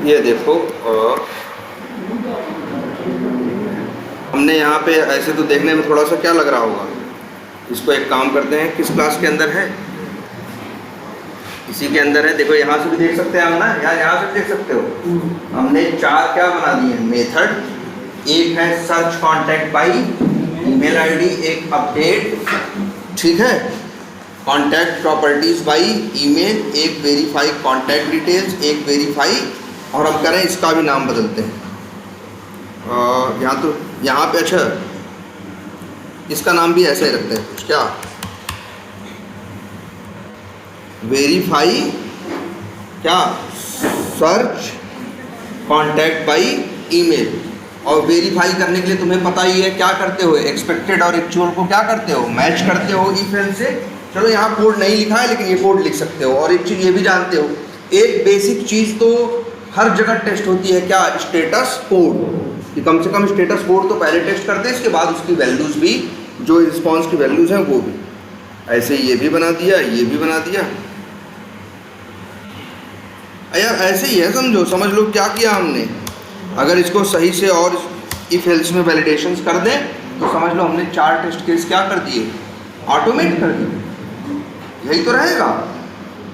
ये देखो, हमने यहाँ पे ऐसे तो देखने में थोड़ा सा क्या लग रहा होगा, इसको एक काम करते हैं, किस क्लास के अंदर है, इसी के अंदर है। देखो यहाँ से भी देख सकते हैं हम ना, यार यहाँ से भी देख सकते हो। हमने 4 क्या बना दिए मेथड, एक है search contact by email ID, एक अपडेट, ठीक है, कॉन्टैक्ट प्रॉपर्टीज बाई ईमेल, एक वेरीफाई कॉन्टैक्ट डिटेल्स, एक वेरीफाई, और हम करें इसका भी नाम बदलते हैं। यहाँ तो यहाँ पे अच्छा इसका नाम भी ऐसा ही रखते हैं कुछ, क्या, वेरीफाई क्या, सर्च कॉन्टैक्ट बाई ईमेल। और वेरीफाई करने के लिए तुम्हें पता ही है क्या करते हो, एक्सपेक्टेड और एक्चुअल को क्या करते हो, मैच करते हो इफ एल्स से। चलो यहाँ कोड नहीं लिखा है लेकिन ये कोड लिख सकते हो। और एक चीज़ ये भी जानते हो, एक बेसिक चीज़ तो हर जगह टेस्ट होती है, क्या, स्टेटस कोड, कि कम से कम स्टेटस कोड तो पहले टेस्ट करते हैं, इसके बाद उसकी वैल्यूज़ भी, जो रिस्पॉन्स की वैल्यूज़ हैं वो भी। ऐसे ये भी बना दिया, ये भी बना दिया। यार ऐसे ही है, समझ लो क्या किया हमने। अगर इसको सही से और इफ एल्स में वैलिडेशंस कर दें तो समझ लो हमने 4 टेस्ट केस क्या कर दिए, ऑटोमेट कर दिए। यही तो रहेगा,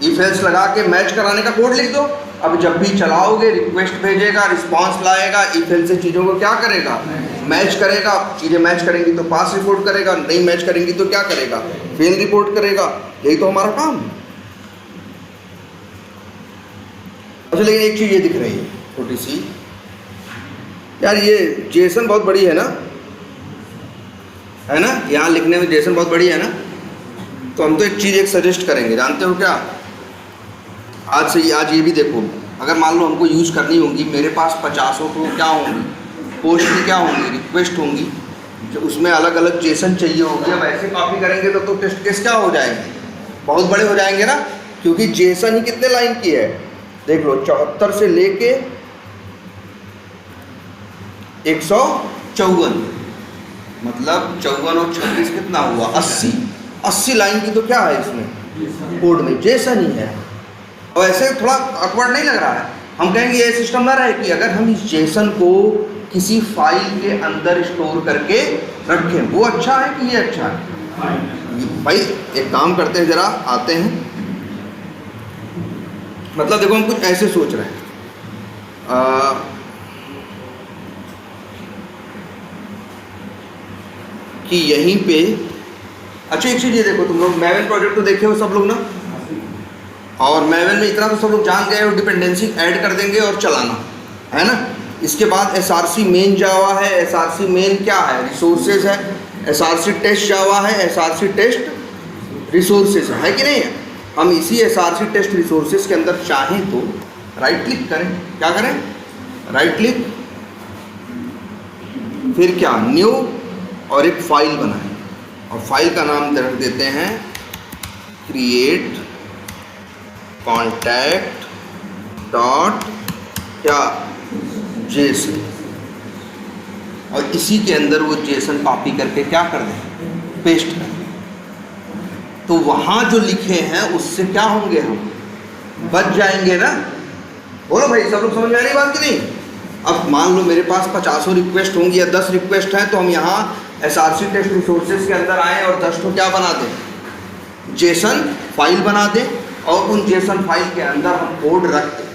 इफ एल्स लगा के मैच कराने का कोड लिख दो। अब जब भी चलाओगे रिक्वेस्ट भेजेगा, रिस्पांस लाएगा, इफ एल्स से चीज़ों को क्या करेगा, मैच करेगा। चीज़ें मैच करेंगी तो पास रिपोर्ट करेगा, नहीं मैच करेंगी तो क्या करेगा, फेल रिपोर्ट करेगा। यही तो हमारा काम है। अच्छा, लेकिन एक चीज़ ये दिख रही है छोटी सी, यार ये जेसन बहुत बड़ी है ना, है ना, यहाँ लिखने में जेसन बहुत बड़ी है ना। तो हम तो एक चीज़ एक सजेस्ट करेंगे, जानते हो क्या, आज ये भी देखो, अगर मान लो हमको यूज़ करनी होंगी, मेरे पास 50 तो क्या होंगी, पोस्ट की क्या होंगी, रिक्वेस्ट होंगी, जो उसमें अलग अलग जेसन चाहिए होगी। अब ऐसे कॉपी करेंगे तो टेस्ट केस क्या हो जाएंगे, बहुत बड़े हो जाएंगे ना, क्योंकि जेसन ही कितने लाइन की है, देख लो 74 से लेके 154, मतलब 54 और 36 कितना हुआ, 80 लाइन की तो क्या है इसमें कोड में, जेसन ही है। और ऐसे थोड़ा awkward नहीं लग रहा है। हम कहेंगे ये सिस्टम ना रहे कि अगर हम इस जेसन को किसी फाइल के अंदर स्टोर करके रखें, वो अच्छा है कि ये अच्छा है। भाई एक काम करते हैं, जरा आते हैं, मतलब देखो हम कुछ ऐसे सोच रहे हैं, कि यहीं पे, अच्छा एक चीज़ ये देखो, तुम लोग मैवन प्रोजेक्ट तो देखे हो सब लोग ना, और मैवन में इतना तो सब लोग जान गए हो, डिपेंडेंसी ऐड कर देंगे और चलाना है ना। इसके बाद SRC मेन जावा है, SRC मेन क्या है, रिसोर्सेज है, SRC टेस्ट जावा है, SRC टेस्ट रिसोर्सेज है कि नहीं है। हम इसी SRC टेस्ट रिसोर्सेज के अंदर चाहें तो राइट क्लिक करें, क्या करें, राइट क्लिक, फिर क्या, न्यू, और एक फाइल बनाएं, और फाइल का नाम रख देते हैं क्रिएट कॉन्टैक्ट डॉट क्या, जेसन, और इसी के अंदर वो जेसन कॉपी करके क्या कर दें, पेस्ट कर दें। तो वहाँ जो लिखे हैं उससे क्या होंगे, हम बच जाएंगे ना। बोलो भाई, सब लोग समझ में आ रही बात कि नहीं। अब मान लो मेरे पास 50 रिक्वेस्ट होंगी या 10 रिक्वेस्ट हैं, तो हम यहाँ SRC टेस्ट रिसोर्सेज के अंदर आए और 10 को क्या बना दें, जेसन फाइल बना दें, और उन जेसन फाइल के अंदर हम कोड रख दें।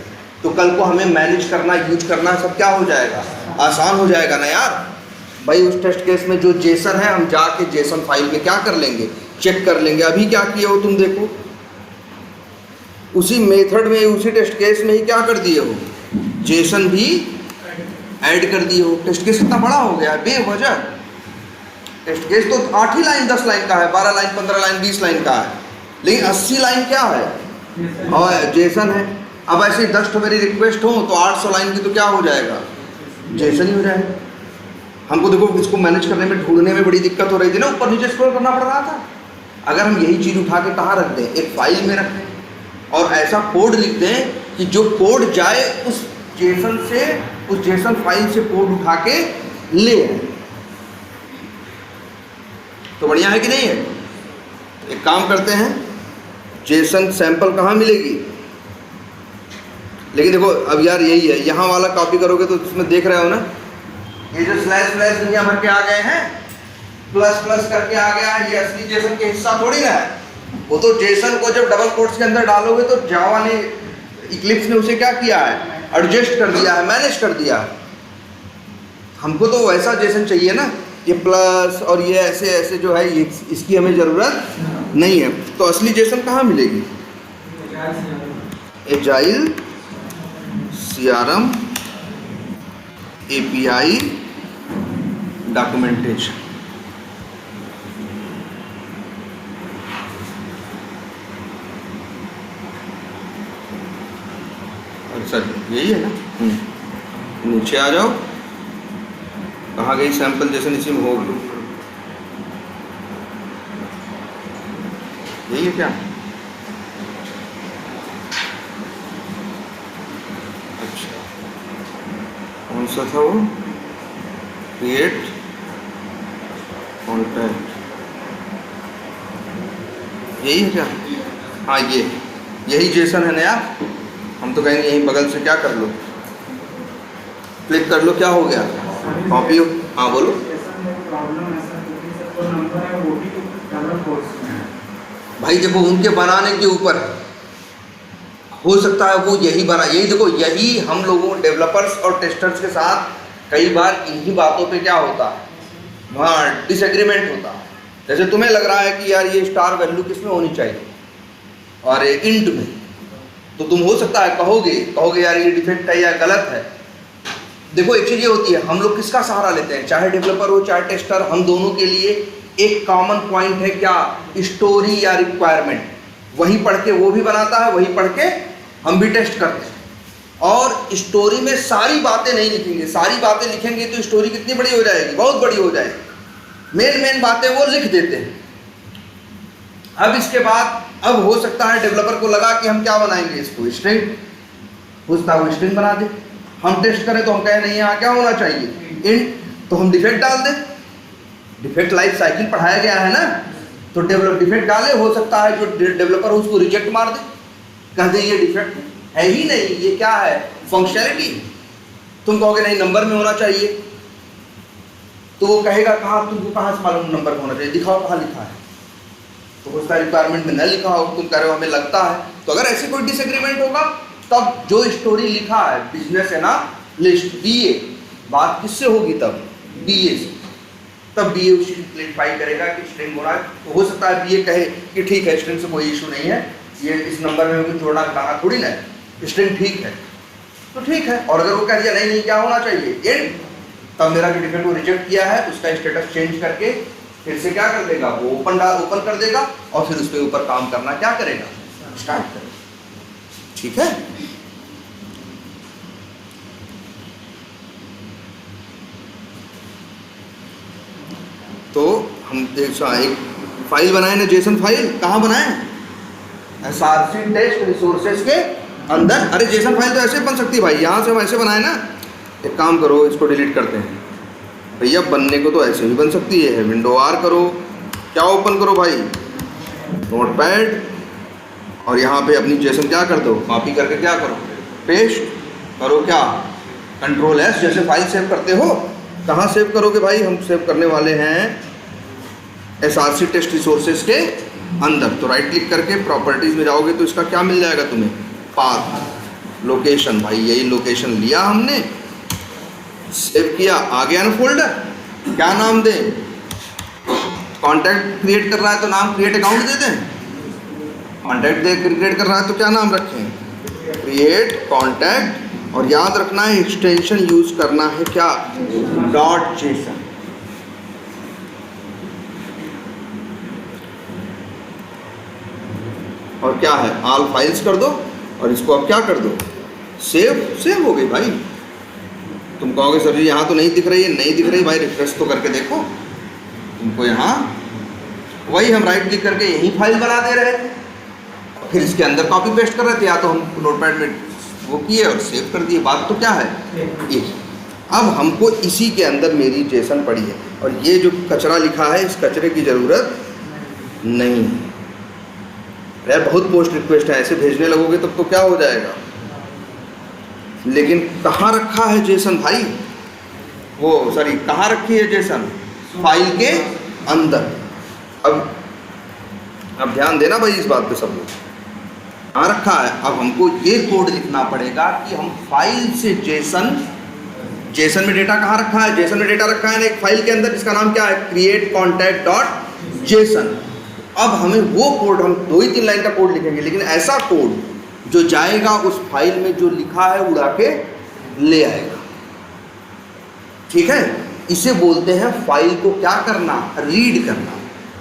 तो कल को हमें मैनेज करना, यूज करना सब क्या हो जाएगा, आसान हो जाएगा ना यार। भाई उस टेस्ट केस में जो जेसन है, हम जाके जेसन फाइल में क्या कर लेंगे, चेक कर लेंगे। अभी क्या किए हो तुम, देखो उसी मेथड में, उसी टेस्ट केस में ही क्या कर दिए हो, जेसन भी ऐड कर दिए हो। टेस्ट केस कितना बड़ा हो गया बेवजह। टेस्ट केस तो 8 ही लाइन 10 लाइन का है, 12 लाइन 15 लाइन 20 लाइन का है, लेकिन 80 लाइन क्या है, और जेसन है। अब ऐसे 10 तो मेरी रिक्वेस्ट हो तो 800 लाइन की तो क्या हो जाएगा, जेसन ही हो जाएगा। हमको देखो इसको मैनेज करने में, ढूंढने में बड़ी दिक्कत हो रही थी ना, ऊपर नीचे स्क्रॉल करना पड़ रहा था। अगर हम यही चीज़ उठा के कहाँ रख दें, एक फाइल में रख दें, और ऐसा कोड लिख दें कि जो कोड जाए उस जेसन से, उस जेसन फाइल से कोड उठा के ले आए, तो बढ़िया है कि नहीं है। एक काम करते हैं, जेसन सैंपल कहाँ मिलेगी, लेकिन देखो अब यार यही है, यहाँ वाला कॉपी करोगे तो इसमें देख रहे हो ना, ये जो स्लैश स्लैश दुनिया भर के आ गए हैं, प्लस प्लस करके आ गया है, ये असली जेसन के हिस्सा थोड़ी ना है। वो तो जेसन को जब डबल कोट्स के अंदर डालोगे तो जावा ने, इक्लिप्स ने उसे क्या किया है, एडजस्ट कर दिया है, मैनेज कर दिया है। हमको तो वैसा जेसन चाहिए ना, ये प्लस और ये ऐसे ऐसे जो है, ये इसकी हमें ज़रूरत नहीं है। तो असली जेसन कहाँ मिलेगी? Agile CRM API documentation. अच्छा यही है ना। नीचे आ जाओ, कहाँ गई सैंपल जेसन? इसी में होगी, यही है क्या? अच्छा कौन सा था वो? क्रिएट कॉन्टैक्ट, यही है क्या? हाँ यही जेसन है नया। हम तो कहेंगे यहीं बगल से क्या कर लो, क्लिक कर लो, क्या हो गया? कॉपी हो। हाँ बोलो। भाई देखो उनके बनाने के ऊपर हो सकता है वो यही बना, यही देखो, यही हम लोगों डेवलपर्स और टेस्टर्स के साथ कई बार इन्हीं बातों पे क्या होता है, वहाँ डिसएग्रीमेंट होता है। जैसे तुम्हें लग रहा है कि यार ये स्टार वैल्यू किस में होनी चाहिए और इंट में, तो तुम हो सकता है कहोगे यार ये डिफेक्ट है या गलत है। देखो एक चीज़ ये होती है, हम लोग किसका सहारा लेते हैं, चाहे डेवलपर हो चाहे टेस्टर, हम दोनों के लिए एक कॉमन पॉइंट है क्या, स्टोरी या रिक्वायरमेंट। वही पढ़ के वो भी बनाता है, वही पढ़ के हम भी टेस्ट करते हैं। और स्टोरी में सारी बातें नहीं लिखेंगे, सारी बातें लिखेंगे तो स्टोरी कितनी बड़ी हो जाएगी, बहुत बड़ी हो जाएगी। मेन बातें वो लिख देते हैं। अब इसके बाद अब हो सकता है डेवलपर को लगा कि हम क्या बनाएंगे, इसको स्ट्रिंग, पूछता है वो स्ट्रिंग बना दे। हम टेस्ट करें तो हम कहें नहीं यहाँ क्या होना चाहिए, इंट, तो हम डिफेक्ट डाल दें। डिफेक्ट लाइफ साइकिल पढ़ाया गया है ना, तो डिफेक्ट डाले, हो सकता है जो डेवलपर हो उसको रिजेक्ट मार दे, कह दे ये डिफेक्ट है ही नहीं, ये क्या है, फंक्शनैलिटी। तुम कहोगे नहीं नंबर में होना चाहिए, तो वो कहेगा कहाँ, तुमको कहाँ से मालूम नंबर में होना चाहिए, दिखाओ कहाँ लिखा है। तो उसका रिक्वायरमेंट में न लिखा हो, तुम कह रहे हो हमें लगता है। तो अगर ऐसी कोई डिसएग्रीमेंट होगा तब जो स्टोरी लिखा है बिजनेस एनालिस्ट BA, बात किससे होगी तब, BA से। तब BA उसी को क्लैरिफाई करेगा कि स्ट्रिंग होना है। तो हो सकता है BA कहे कि ठीक है स्ट्रिंग से कोई इशू नहीं है, ये इस नंबर में कुछ जोड़ना कहा थोड़ी ना, स्ट्रिंग ठीक है तो ठीक है। और अगर वो कह दिया नहीं क्या होना चाहिए, इंट, तब मेरा जो डिफेक्ट को रिजेक्ट किया है उसका स्टेटस चेंज करके फिर से क्या कर देगा, वो ओपन कर देगा और फिर उस पर ऊपर काम करना क्या करेगा, स्टार्ट करेगा। ठीक है। तो हम एक फाइल बनाए ना, जेसन फाइल, कहाँ बनाए, SRC टेस्ट रिसोर्सेज के अंदर। अरे जेसन फाइल तो ऐसे बन सकती है भाई, यहाँ से हम ऐसे बनाए ना। एक काम करो, इसको डिलीट करते हैं भैया, बनने को तो ऐसे भी बन सकती है। विंडो R करो, क्या ओपन करो भाई, नोटपैड, और यहाँ पे अपनी जेसन क्या कर दो, कॉपी करके क्या करो, पेस्ट करो, क्या Ctrl S, जैसे फाइल सेव करते हो। कहाँ सेव करोगे भाई, हम सेव करने वाले हैं SRC टेस्ट रिसोर्सेज के अंदर। तो राइट क्लिक करके प्रॉपर्टीज में जाओगे तो इसका क्या मिल जाएगा तुम्हें, पाथ, लोकेशन। भाई यही लोकेशन लिया हमने, सेव किया, आ गया ना फोल्डर। क्या नाम दें, कॉन्टैक्ट क्रिएट कर रहा है तो नाम क्रिएट अकाउंट दे दें, कॉन्टैक्ट क्रिएट कर रहा है तो क्या नाम रखें, क्रिएट कॉन्टैक्ट। और याद रखना है एक्सटेंशन यूज करना है क्या, .json। और क्या है, ऑल फाइल्स कर दो और इसको अब क्या कर दो, सेव हो गई भाई। तुम कहोगे सर जी यहाँ तो नहीं दिख रही है, नहीं दिख रही भाई, रिफ्रेश तो करके देखो। तुमको यहाँ वही हम राइट क्लिक करके यही फाइल बना दे रहे थे, फिर इसके अंदर कॉपी पेस्ट कर रहे थे, या तो हम नोटपैड में वो किए और सेव कर दिए। बात तो क्या है ये, अब हमको इसी के अंदर मेरी जेसन पड़ी है और ये जो कचरा लिखा है इस कचरे की ज़रूरत नहीं है। यार बहुत पोस्ट रिक्वेस्ट है, ऐसे भेजने लगोगे तब तो क्या हो जाएगा, लेकिन कहाँ रखा है जेसन भाई, वो सॉरी कहाँ रखी है जेसन, फाइल के अंदर। अब ध्यान देना भाई इस बात पे सब लोग, कहाँ रखा है। अब हमको ये कोड लिखना पड़ेगा कि हम फाइल से जेसन में डेटा कहाँ रखा है, जेसन में डेटा रखा है ना एक फाइल के अंदर, जिसका नाम क्या है, क्रिएट कॉन्टैक्ट डॉट जेसन। अब हमें वो कोड, हम 2 ही 3 लाइन का कोड लिखेंगे, लेकिन ऐसा कोड जो जाएगा उस फाइल में जो लिखा है उड़ा के ले आएगा। ठीक है, इसे बोलते हैं फाइल को क्या करना, रीड करना।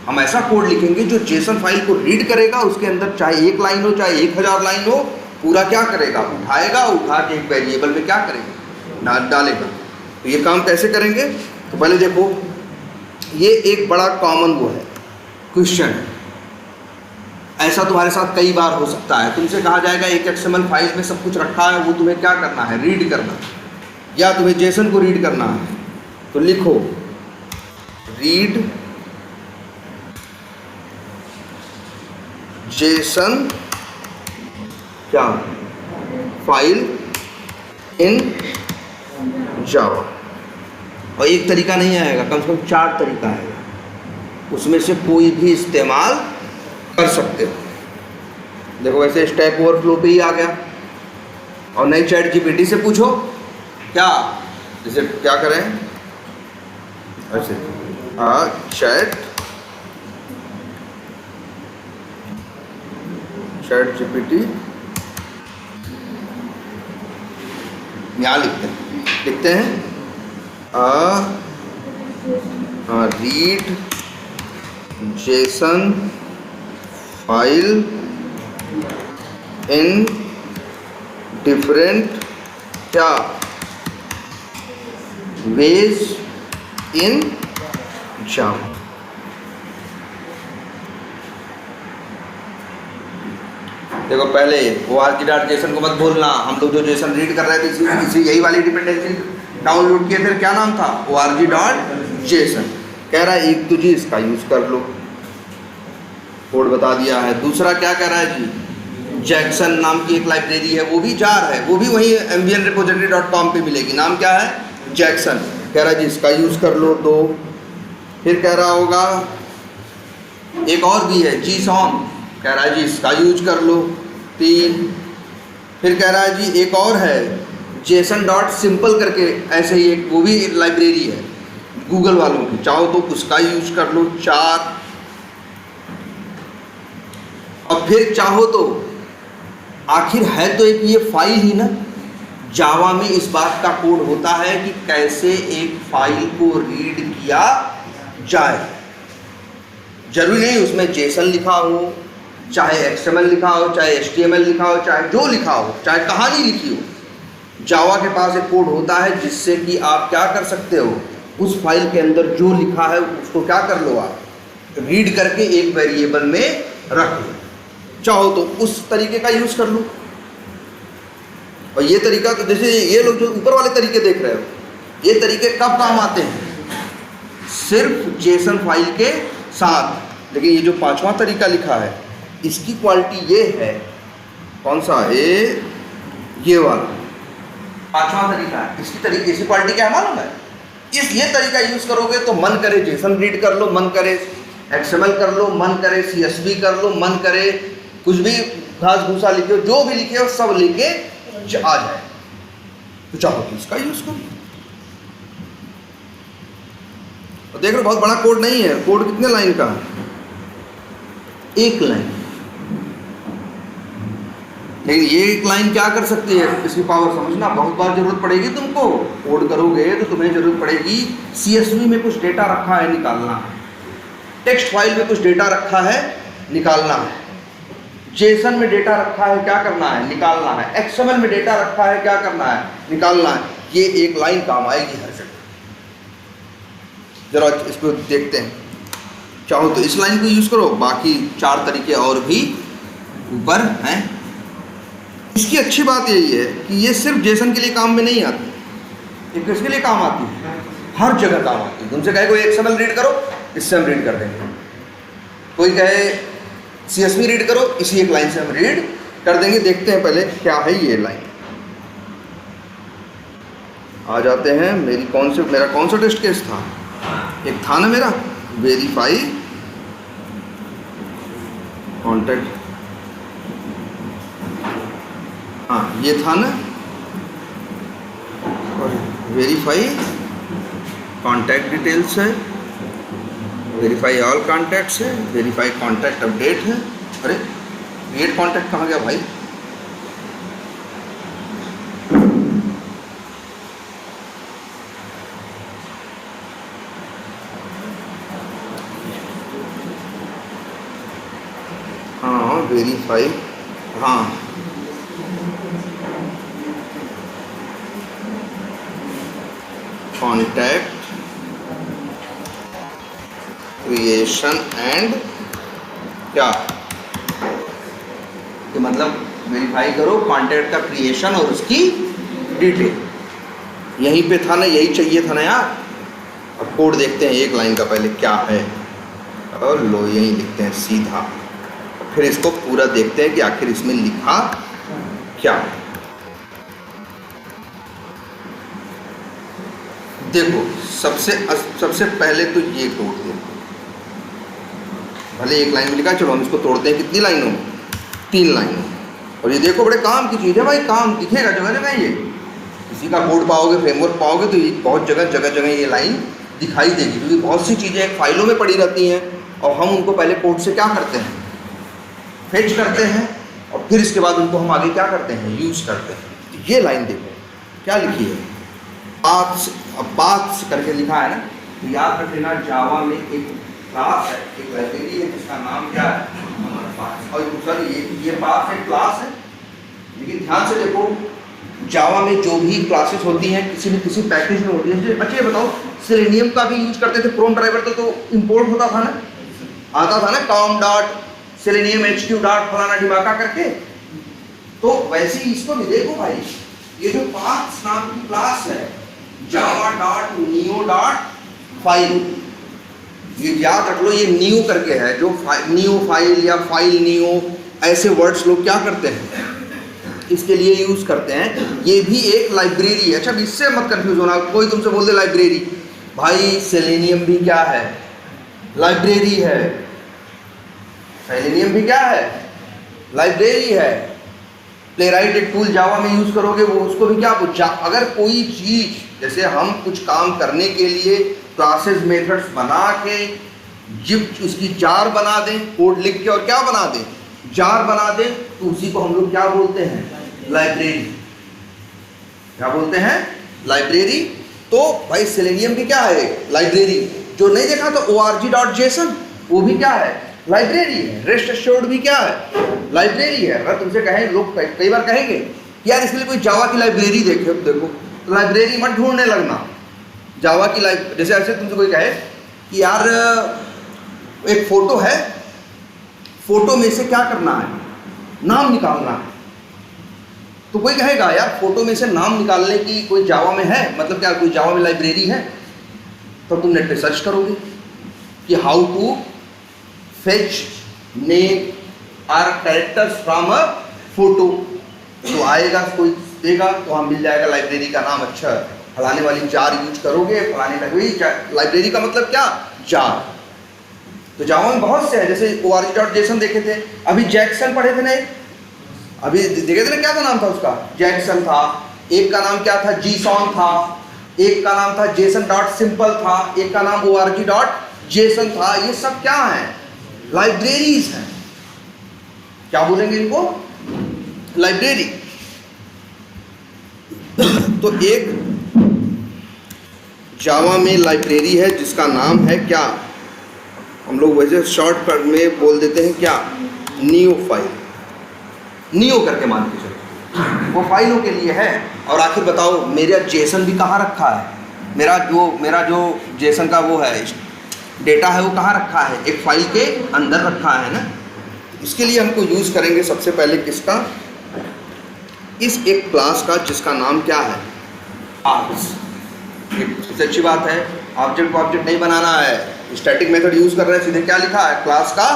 हम ऐसा कोड लिखेंगे जो जेसन फाइल को रीड करेगा, उसके अंदर चाहे 1 लाइन हो चाहे 1000 लाइन हो, पूरा क्या करेगा, उठाएगा, उठा के एक वेरिएबल में क्या करेगा, डालेगा। तो ये काम कैसे करेंगे, तो पहले देखो, ये एक बड़ा कॉमन वो है क्वेश्चन है। ऐसा तुम्हारे साथ कई बार हो सकता है, तुमसे कहा जाएगा एक XML फाइल में सब कुछ रखा है, वो तुम्हें क्या करना है, रीड करना, या तुम्हें जेसन को रीड करना है। तो लिखो रीड जेसन क्या फाइल इन जावा। और एक तरीका नहीं आएगा, कम से कम 4 तरीका आएगा, उसमें से कोई भी इस्तेमाल कर सकते हो। देखो वैसे स्टैक ओवरफ्लो पे ही आ गया, और नई चैट GPT से पूछो क्या, जैसे क्या करें, ऐसे चैट GPT यहाँ लिखते हैं read JSON file in different क्या वेज इन जावा। देखो पहले org.json को मत भूलना, हम लोग जो जेसन रीड कर रहे थे इसी यही वाली डिपेंडेंसी डाउनलोड किए थे, क्या नाम था, org.json। कह रहा है एक तो जी इसका यूज कर लो, कोड बता दिया है। दूसरा क्या कह रहा है जी, जैक्सन नाम की एक लाइब्रेरी है, वो भी जार है, वो भी वही mbnrepository.com पे मिलेगी, नाम क्या है, जैक्सन। कह रहा है जी इसका यूज कर लो 2। फिर कह रहा होगा एक और भी है JSON, कह रहा है जी इसका यूज कर लो 3। फिर कह रहा है जी एक और है JSON.simple करके, ऐसे ही एक वो भी लाइब्रेरी है गूगल वालों की, चाहो तो उसका यूज कर लो 4। और फिर चाहो तो आखिर है तो एक ये फाइल ही ना, जावा में इस बात का कोड होता है कि कैसे एक फाइल को रीड किया जाए। जरूरी नहीं उसमें जेसन लिखा हो, चाहे XML लिखा हो, चाहे HTML लिखा हो, चाहे जो लिखा हो, चाहे कहानी लिखी हो, जावा के पास एक कोड होता है जिससे कि आप क्या कर सकते हो, उस फाइल के अंदर जो लिखा है उसको क्या कर लो, आप रीड करके एक वेरिएबल में रख लो। चाहो तो उस तरीके का यूज कर लो। और ये तरीका तो जैसे ये लोग जो ऊपर वाले तरीके देख रहे हो, ये तरीके कब काम आते हैं, सिर्फ जेसन फाइल के साथ। लेकिन ये जो 5वां तरीका लिखा है, इसकी क्वालिटी ये है, कौन सा है, ये वाला 5वां तरीका है। इसकी क्वालिटी क्या है मालूम है, ये तरीका यूज करोगे तो मन करे जेसन रीड कर लो, मन करे XML कर लो, मन करे CSV कर लो, मन करे कुछ भी घास भूसा लिखे हो, जो भी लिखे हो सब लिखे आ जाए। तो चाहो तो इसका यूज करो। और देख लो बहुत बड़ा कोड नहीं है, कोड कितने लाइन का है, 1 लाइन। लेकिन ये 1 लाइन क्या कर सकती है, इसकी पावर समझना, बहुत बार जरूरत पड़ेगी तुमको। कोड करोगे तो तुम्हें जरूरत पड़ेगी, CSV में कुछ डेटा रखा है निकालना है, टेक्स्ट फाइल में कुछ डेटा रखा है निकालना है, जेसन में डेटा रखा है क्या करना है, निकालना है, XML में डेटा रखा है क्या करना है, निकालना है। ये 1 लाइन काम आएगी हर जगह। जरा इसको देखते हैं, चाहो तो इस लाइन को यूज करो, बाकी 4 तरीके और भी ऊपर हैं। इसकी अच्छी बात यही है कि ये सिर्फ जेसन के लिए काम में नहीं आती, ये किसके लिए काम आती है, हर जगह काम आती है। तुमसे कहे कोई XML रीड करो, इससे हम रीड कर देंगे। कोई कहे CSV रीड करो, इसी 1 लाइन से हम रीड कर देंगे। देखते हैं पहले क्या है ये लाइन। आ जाते हैं। मेरा कौन सा टेस्ट केस था, एक था ना मेरा वेरीफाई कॉन्टैक्ट, हाँ ये था ना, और वेरीफाई कॉन्टैक्ट डिटेल्स है, वेरीफाई ऑल कॉन्टैक्ट्स है, वेरीफाई कॉन्टैक्ट अपडेट है। अरे क्रिएट कॉन्टैक्ट कहाँ गया भाई? हाँ वेरीफाई, हाँ कॉन्टैक्ट क्रिएशन एंड क्या, कि मतलब वेरीफाई करो कॉन्टैक्ट का क्रिएशन और उसकी डिटेल। यहीं पे था ना, यही चाहिए था ना यार। अब कोड देखते हैं एक लाइन का पहले क्या है, और लो यहीं लिखते हैं सीधा, फिर इसको पूरा देखते हैं कि आखिर इसमें लिखा क्या है। देखो सबसे पहले तो ये कोड देखो, भले एक लाइन में लिखा, चलो हम इसको तोड़ते हैं कितनी लाइनों में, 3 लाइनों। और ये देखो बड़े काम की चीज़ है भाई, काम दिखेगा जगह जगह। ये किसी का कोड पाओगे, फ्रेमवर्क पाओगे तो ये बहुत जगह ये लाइन दिखाई देगी, क्योंकि बहुत सी चीज़ें एक फाइलों में पड़ी रहती हैं और हम उनको पहले कोड से क्या करते हैं, फेच करते हैं, और फिर इसके बाद उनको हम आगे क्या करते हैं, यूज़ करते हैं। तो ये लाइन देखो क्या लिखी है, पाथ्स करके लिखा है ना। तो याद रख लेना, जावा में एक क्लास है, एक लाइब्रेरी है जिसका नाम क्या है, पाथ। और दूसरा ये पाथ है, क्लास है। लेकिन ध्यान से देखो, जावा में जो भी क्लासेस होती हैं किसी न किसी पैकेज में होती है। अच्छा ये बताओ, सेलेनियम का भी यूज करते थे, क्रोम ड्राइवर तो इंपोर्ट होता था ना, आता था ना, com dot selenium HQ dot फलाना ढिमाका करके। तो वैसे ही इसको भी देखो भाई, ये जो पाथ्स नाम की क्लास है, Java dot new dot file, ये याद रख लो, ये न्यू करके है, जो न्यू फाइल या फाइल न्यू, ऐसे वर्ड्स लोग क्या करते हैं, इसके लिए यूज करते हैं। ये भी एक लाइब्रेरी है। अच्छा इससे मत कंफ्यूज होना, कोई तुमसे बोल दे लाइब्रेरी, भाई सेलेनियम भी क्या है, लाइब्रेरी है। सेलेनियम भी क्या है, लाइब्रेरी है। प्लेराइट एक टूल जावा में यूज करोगे, वो उसको भी क्या, अगर कोई चीज, जैसे हम कुछ काम करने के लिए क्लासेस मेथड्स बना के जिप उसकी जार बना दें, कोड लिख के, और क्या बना दें, जार बना दें, तो उसी को हम लोग क्या बोलते हैं, लाइब्रेरी। क्या बोलते हैं, लाइब्रेरी। तो भाई सेलेनियम भी क्या है, लाइब्रेरी। जो नहीं देखा तो org.json, वो भी क्या है, लाइब्रेरी है। रेस्ट एश्योर्ड भी क्या है, लाइब्रेरी है। अगर तुमसे कहें, लोग कई बार कहेंगे यार इसके लिए कोई जावा की लाइब्रेरी देखो, तो लाइब्रेरी मत ढूंढने लगना। जावा की जैसे ऐसे तुमसे कोई कहे कि यार एक फोटो है, फोटो में से क्या करना है, नाम निकालना है, तो कोई कहेगा यार फोटो में से नाम निकालने की कोई जावा में है, मतलब क्या कोई जावा में लाइब्रेरी है? तो तुम नेट पे सर्च करोगे कि हाउ टू फेच नेम और कैरेक्टर्स फ्रॉम अ फोटो, तो आएगा, कोई देगा तो हम मिल जाएगा लाइब्रेरी का नाम। अच्छा फलाने वाली जार यूज करोगे, फलाने लाइब्रेरी का मतलब क्या, जार। तो जावा में बहुत से है, जैसे org.json देखे थे, अभी जैक्सन पढ़े थे ना, अभी देखे थे ना, क्या था नाम था उसका, जैक्सन था। एक का नाम क्या था, जीसॉन था। एक का नाम था जेसन.सिंपल था। एक का नाम org.json था। ये सब क्या है, लाइब्रेरीज हैं। क्या बोलेंगे इनको, लाइब्रेरी। तो एक जावा में लाइब्रेरी है जिसका नाम है क्या, हम लोग वैसे शॉर्ट में बोल देते हैं क्या, न्यू फाइल, न्यू करके मान के चलो, वो फाइलों के लिए है। और आखिर बताओ मेरा जेसन भी कहाँ रखा है, मेरा जो जेसन का वो है डेटा है, वो कहाँ रखा है, एक फाइल के अंदर रखा है ना। इसके लिए हमको यूज़ करेंगे सबसे पहले किसका, इस एक क्लास का जिसका नाम क्या है, आर्ट्स। सबसे अच्छी बात है, ऑब्जेक्ट को ऑब्जेक्ट नहीं बनाना है, स्टैटिक मेथड यूज़ कर रहे हैं। सीधे क्या लिखा है, क्लास का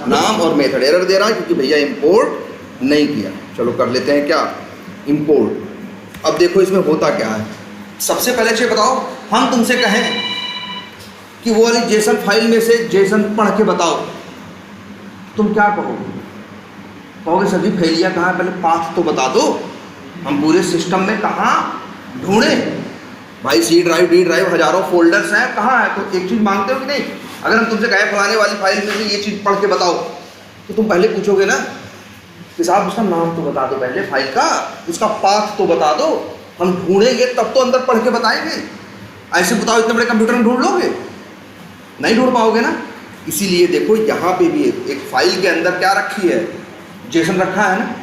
नाम और मेथड। एरर दे रहा है क्योंकि भैया इंपोर्ट नहीं किया। चलो कर लेते हैं क्या, इंपोर्ट। अब देखो इसमें होता क्या है, सबसे पहले ये बताओ, हम तुमसे कहें कि वो वाली जेसन फाइल में से जेसन पढ़ के बताओ, तुम क्या कहोगे? कहोगे सर जी फैलिया कहाँ है, पहले पाथ तो बता दो, हम पूरे सिस्टम में कहाँ ढूंढें? भाई सी ड्राइव, डी ड्राइव, हजारों फोल्डर्स हैं, कहाँ है? तो एक चीज़ मांगते हो कि नहीं? अगर हम तुमसे कहें फलाने वाली फाइल में से ये चीज़ पढ़ के बताओ, तो तुम पहले पूछोगे ना कि साहब उसका नाम तो बता दो पहले फाइल का, उसका पाथ तो बता दो, हम ढूंढेंगे तब तो अंदर पढ़ के बताएंगे। ऐसे बताओ इतने बड़े कंप्यूटर में ढूंढ लोगे? नहीं ढूंढ पाओगे ना। इसीलिए देखो यहाँ पे भी एक फाइल के अंदर क्या रखी है, जेसन रखा है ना,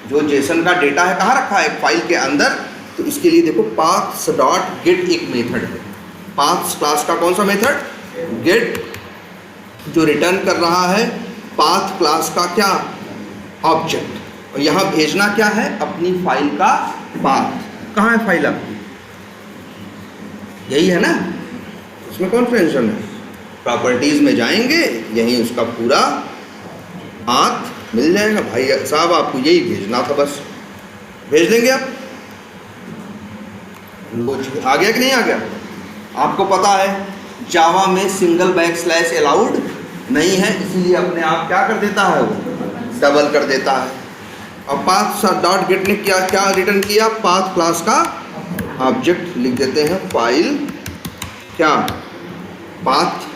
जो जेसन का डेटा है कहाँ रखा है? एक फाइल के अंदर। तो इसके लिए देखो पाथ्स डॉट गेट एक मेथड है। पाथ्स क्लास का कौन सा मेथड? गेट, जो रिटर्न कर रहा है पाथ क्लास का क्या? ऑब्जेक्ट। और यहाँ भेजना क्या है? अपनी फाइल का पाथ। कहाँ है फाइल आपकी? यही है ना, उसमें कौन टेंशन है? प्रॉपर्टीज में जाएंगे, यही उसका पूरा पाथ मिल जाएगा। भाई साहब आपको यही भेजना था, बस भेज देंगे आप। आ गया कि नहीं आ गया? आपको पता है जावा में सिंगल बैकस्लैश अलाउड नहीं है, इसीलिए अपने आप क्या कर देता है, वो डबल कर देता है। और पाथ डॉट गेट ने क्या रिटर्न किया? पाथ क्लास का ऑब्जेक्ट लिख देते हैं, फाइल क्या? पाथ।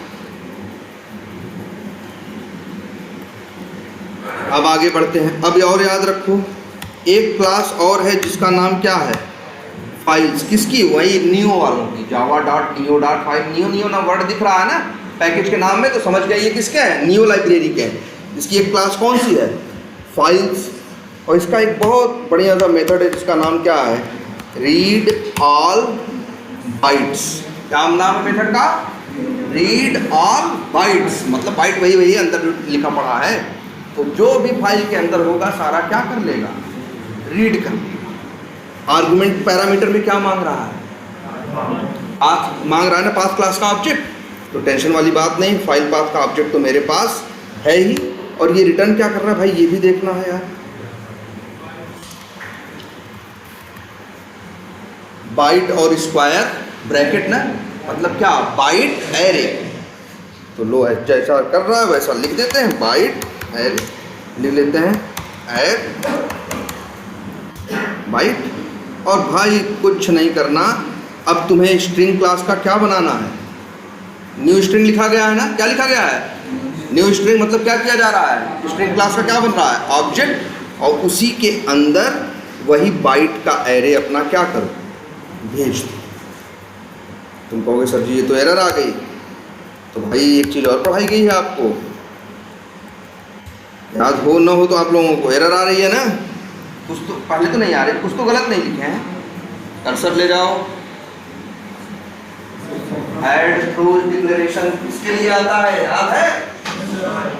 अब आगे बढ़ते हैं। अब और याद रखो, एक क्लास और है जिसका नाम क्या है? फाइल्स। किसकी? वही नियो वालों की, Java dot neo dot file. Neo ना वर्ड दिख रहा है ना पैकेज के नाम में, तो समझ गए ये किसके हैं? नियो लाइब्रेरी के हैं। इसकी एक क्लास कौन सी है? फाइल्स। और इसका एक बहुत बढ़िया सा मेथड है जिसका नाम क्या है? Read all bytes. क्या नाम है मेथड का? Read all bytes. मतलब बाइट वही अंदर लिखा पड़ा है, तो जो भी फाइल के अंदर होगा सारा क्या कर लेगा? रीड कर लेगा। आर्गुमेंट पैरामीटर में क्या मांग रहा है? पाथ मांग रहा है ना, पाथ क्लास का ऑब्जेक्ट। तो टेंशन वाली बात नहीं, फाइल पाथ का ऑब्जेक्ट तो मेरे पास है ही। और ये रिटर्न क्या कर रहा है भाई, ये भी देखना है यार। बाइट और स्क्वायर ब्रैकेट ना, मतलब क्या? Byte array. तो लो जैसा कर रहा है वैसा लिख देते हैं, बाइट एरे लिख लेते हैं, एड बाइट। और भाई कुछ नहीं करना, अब तुम्हें स्ट्रिंग क्लास का क्या बनाना है? न्यू स्ट्रिंग लिखा गया है ना, क्या लिखा गया है? New string. मतलब क्या किया जा रहा है? स्ट्रिंग क्लास का क्या बन रहा है? ऑब्जेक्ट। और उसी के अंदर वही बाइट का एरे अपना क्या करो? भेज दो। तुम कहोगे सर जी ये तो एरर आ गई। तो भाई एक चीज़ और पढ़ाई गई है आपको, याद हो ना हो तो आप लोगों को एरर आ रही है ना। कुछ तो पहले तो नहीं आ रहे, कुछ तो गलत नहीं लिखे हैं। कर्सर ले जाओ, ऐड थ्रोज डिक्लेरेशन किसके लिए आता है? याद है?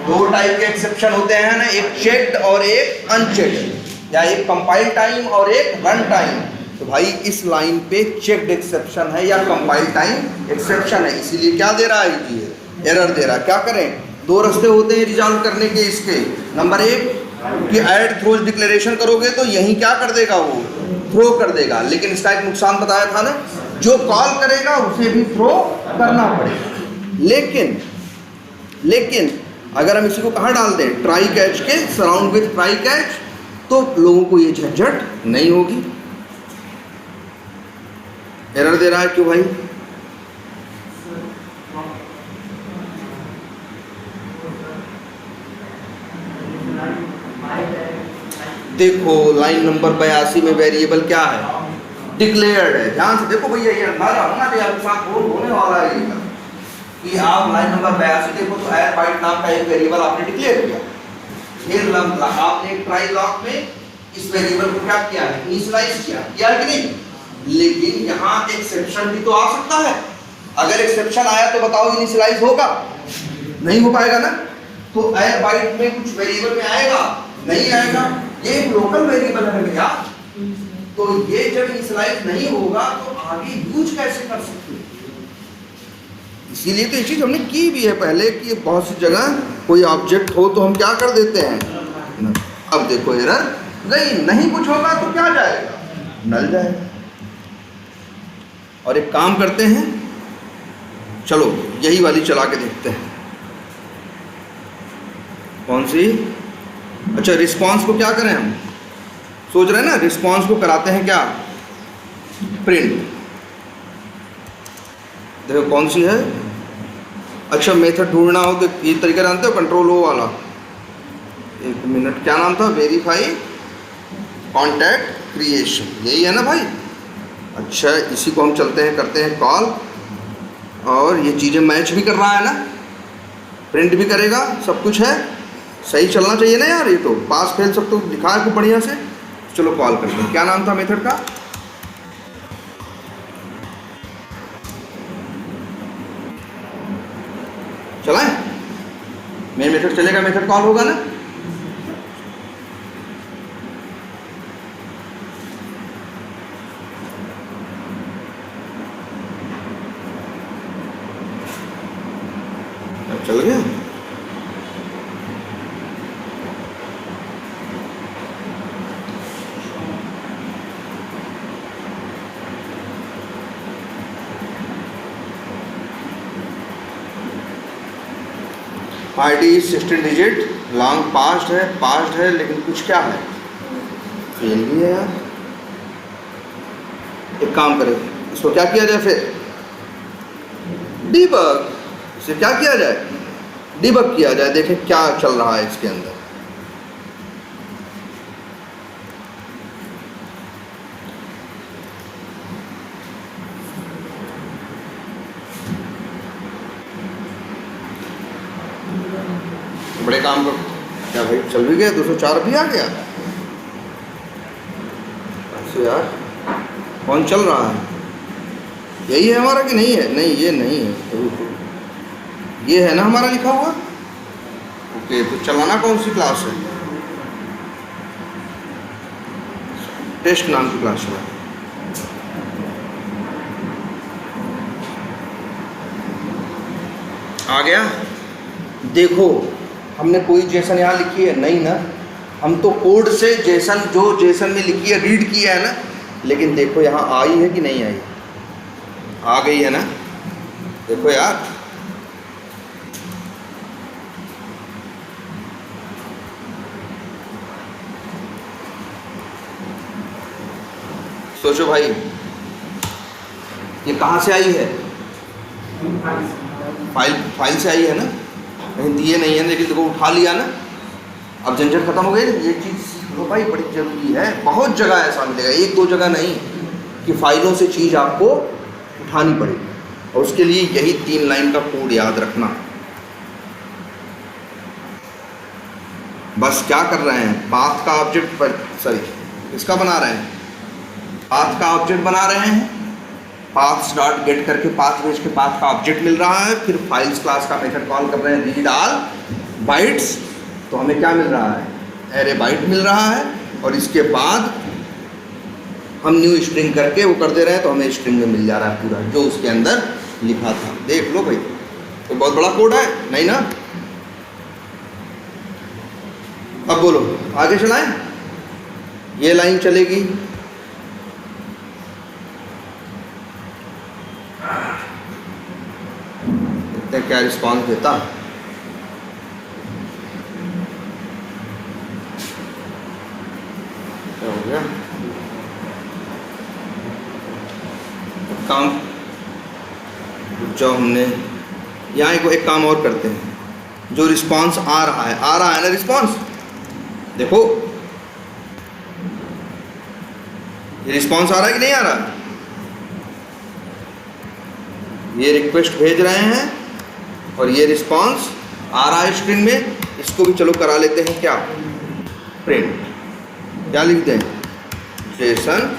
दो टाइप के एक्सेप्शन होते हैं ना, एक चेक्ड और एक अनचेक्ड, या एक कंपाइल टाइम और एक रन टाइम। तो भाई इस लाइन पे चेक्ड एक्सेप्शन है या कंपाइल टाइम एक्सेप्शन है, इसीलिए क्या दे रहा है ये? एरर दे रहा है। क्या करें? दो रास्ते होते हैं रिजॉल्व करने के इसके। नंबर एक कि ऐड थ्रोज डिक्लेरेशन करोगे तो यही क्या कर देगा, वो थ्रो कर देगा। लेकिन इसका एक नुकसान बताया था ना, जो कॉल करेगा उसे भी थ्रो करना पड़ेगा। लेकिन अगर हम इसी को कहाँ डाल दें? ट्राई कैच के, सराउंड विथ ट्राई कैच, तो लोगों को ये झंझट नहीं होगी। एरर दे रहा है क्यों भाई? देखो लाइन नंबर 82 में वेरिएबल क्या है? डिक्लेयर्ड है। ध्यान से देखो भैया, ये अंदाजा होना चाहिए आपके साथ होने वाला है ये कि आप लाइन नंबर 82 देखो तो ऐड बाइट नाम का एक वेरिएबल आपने डिक्लेयर किया। फिर आपने एक ट्राई लॉग में इस वेरिएबल को क्या किया है? इनिशियलाइज किया कि नहीं? लेकिन यहाँ एक्सेप्शन भी तो आ सकता है। अगर एक्सेप्शन आया तो बताओ इनिशियलाइज होगा? नहीं हो पाएगा ना। तो ऐड बाइट में कुछ वेरिएबल में आएगा? नहीं आएगा। ये एक लोकल वेरिएबल है भैया, तो ये जब इनिशियलाइज नहीं होगा तो आगे यूज कैसे कर सकते? इसीलिए तो ये चीज हमने की भी है पहले कि बहुत सी जगह कोई ऑब्जेक्ट हो तो हम क्या कर देते हैं। अब देखो एरर गई, नहीं कुछ होगा तो क्या जाएगा? नल जाएगा। और एक काम करते हैं, चलो यही वाली चला के देखते हैं। कौन सी? अच्छा, रिस्पांस को क्या करें हम? सोच रहे हैं ना, रिस्पांस को कराते हैं क्या? प्रिंट। देखो कौन सी है। अच्छा, मेथड ढूंढना हो तो ये तरीका जानते हो, कंट्रोल ओ वाला। एक मिनट, क्या नाम था? वेरीफाई कॉन्टैक्ट क्रिएशन, यही है ना भाई? अच्छा, इसी को हम चलते हैं, करते हैं कॉल, और ये चीज़ें मैच भी कर रहा है ना, प्रिंट भी करेगा, सब कुछ है, सही चलना चाहिए ना यार। ये तो पास फेल सब तो दिखा है खूब बढ़िया से। चलो कॉल करते हैं। क्या नाम था मेथड का? चलाएं? मेन मेथड चलेगा, मेथड कॉल होगा ना। चल गया। आईडी 16 डिजिट, लॉन्ग पास्ड है, लेकिन कुछ क्या है, फेल भी है यार। एक काम करें, इसको क्या किया जाए फिर? डीबग। इसे क्या किया जाए? डीबग किया जाए, देखें क्या चल रहा है इसके अंदर। बड़े काम को क्या भाई, चल भी गया, 204 भी आ गया। अच्छा यार, कौन चल रहा है? यही है हमारा कि नहीं है? नहीं, ये नहीं है, ये है ना हमारा लिखा हुआ। ओके, तो चलाना कौन सी क्लास है? टेस्ट नाम की क्लास है। आ गया। देखो, हमने कोई जेसन यहाँ लिखी है नहीं ना, हम तो कोड से जेसन, जो जेसन में लिखी है रीड किया है ना। लेकिन देखो यहाँ आई है कि नहीं आई? आ गई है ना। देखो यार, सोचो भाई, ये कहाँ से आई है? फाइल से आई है ना, कहीं दिए नहीं है, लेकिन देखो उठा लिया ना। अब झंझट खत्म हो गई। ये चीज़ सीख लो भाई, बड़ी जरूरी है। बहुत जगह ऐसा मिलेगा, एक दो जगह नहीं, कि फाइलों से चीज़ आपको उठानी पड़ेगी, और उसके लिए यही 3 लाइन का कोड याद रखना। बस क्या कर रहे हैं, पाथ का ऑब्जेक्ट पर, सॉरी इसका बना रहे हैं, पाथ का ऑब्जेक्ट बना रहे हैं। पाथ्स डॉट गेट करके पाथ भेज के पाथ का ऑब्जेक्ट मिल रहा है। फिर फाइल्स क्लास का मेथड कॉल कर रहे हैं, रीड ऑल बाइट्स। तो हमें क्या मिल रहा है? एरे बाइट मिल रहा है। और इसके बाद हम न्यू स्ट्रिंग करके वो कर दे रहे हैं, तो हमें स्ट्रिंग में मिल जा रहा है पूरा जो उसके अंदर लिखा था। देख लो भाई, तो बहुत बड़ा कोड है नहीं ना। अब बोलो आगे चलाएं। ये लाइन चलेगी, देखते हैं क्या रिस्पॉन्स देता। क्या हो गया? काम जो हमने यहाँ एक काम और करते हैं। जो रिस्पॉन्स आ रहा है ना रिस्पॉन्स, देखो ये रिस्पॉन्स आ रहा है कि नहीं आ रहा? ये रिक्वेस्ट भेज रहे हैं और ये रिस्पॉन्स आ रहा है स्ट्रिंग में। इसको भी चलो करा लेते हैं क्या, प्रिंट। क्या लिखते हैं? जेसन।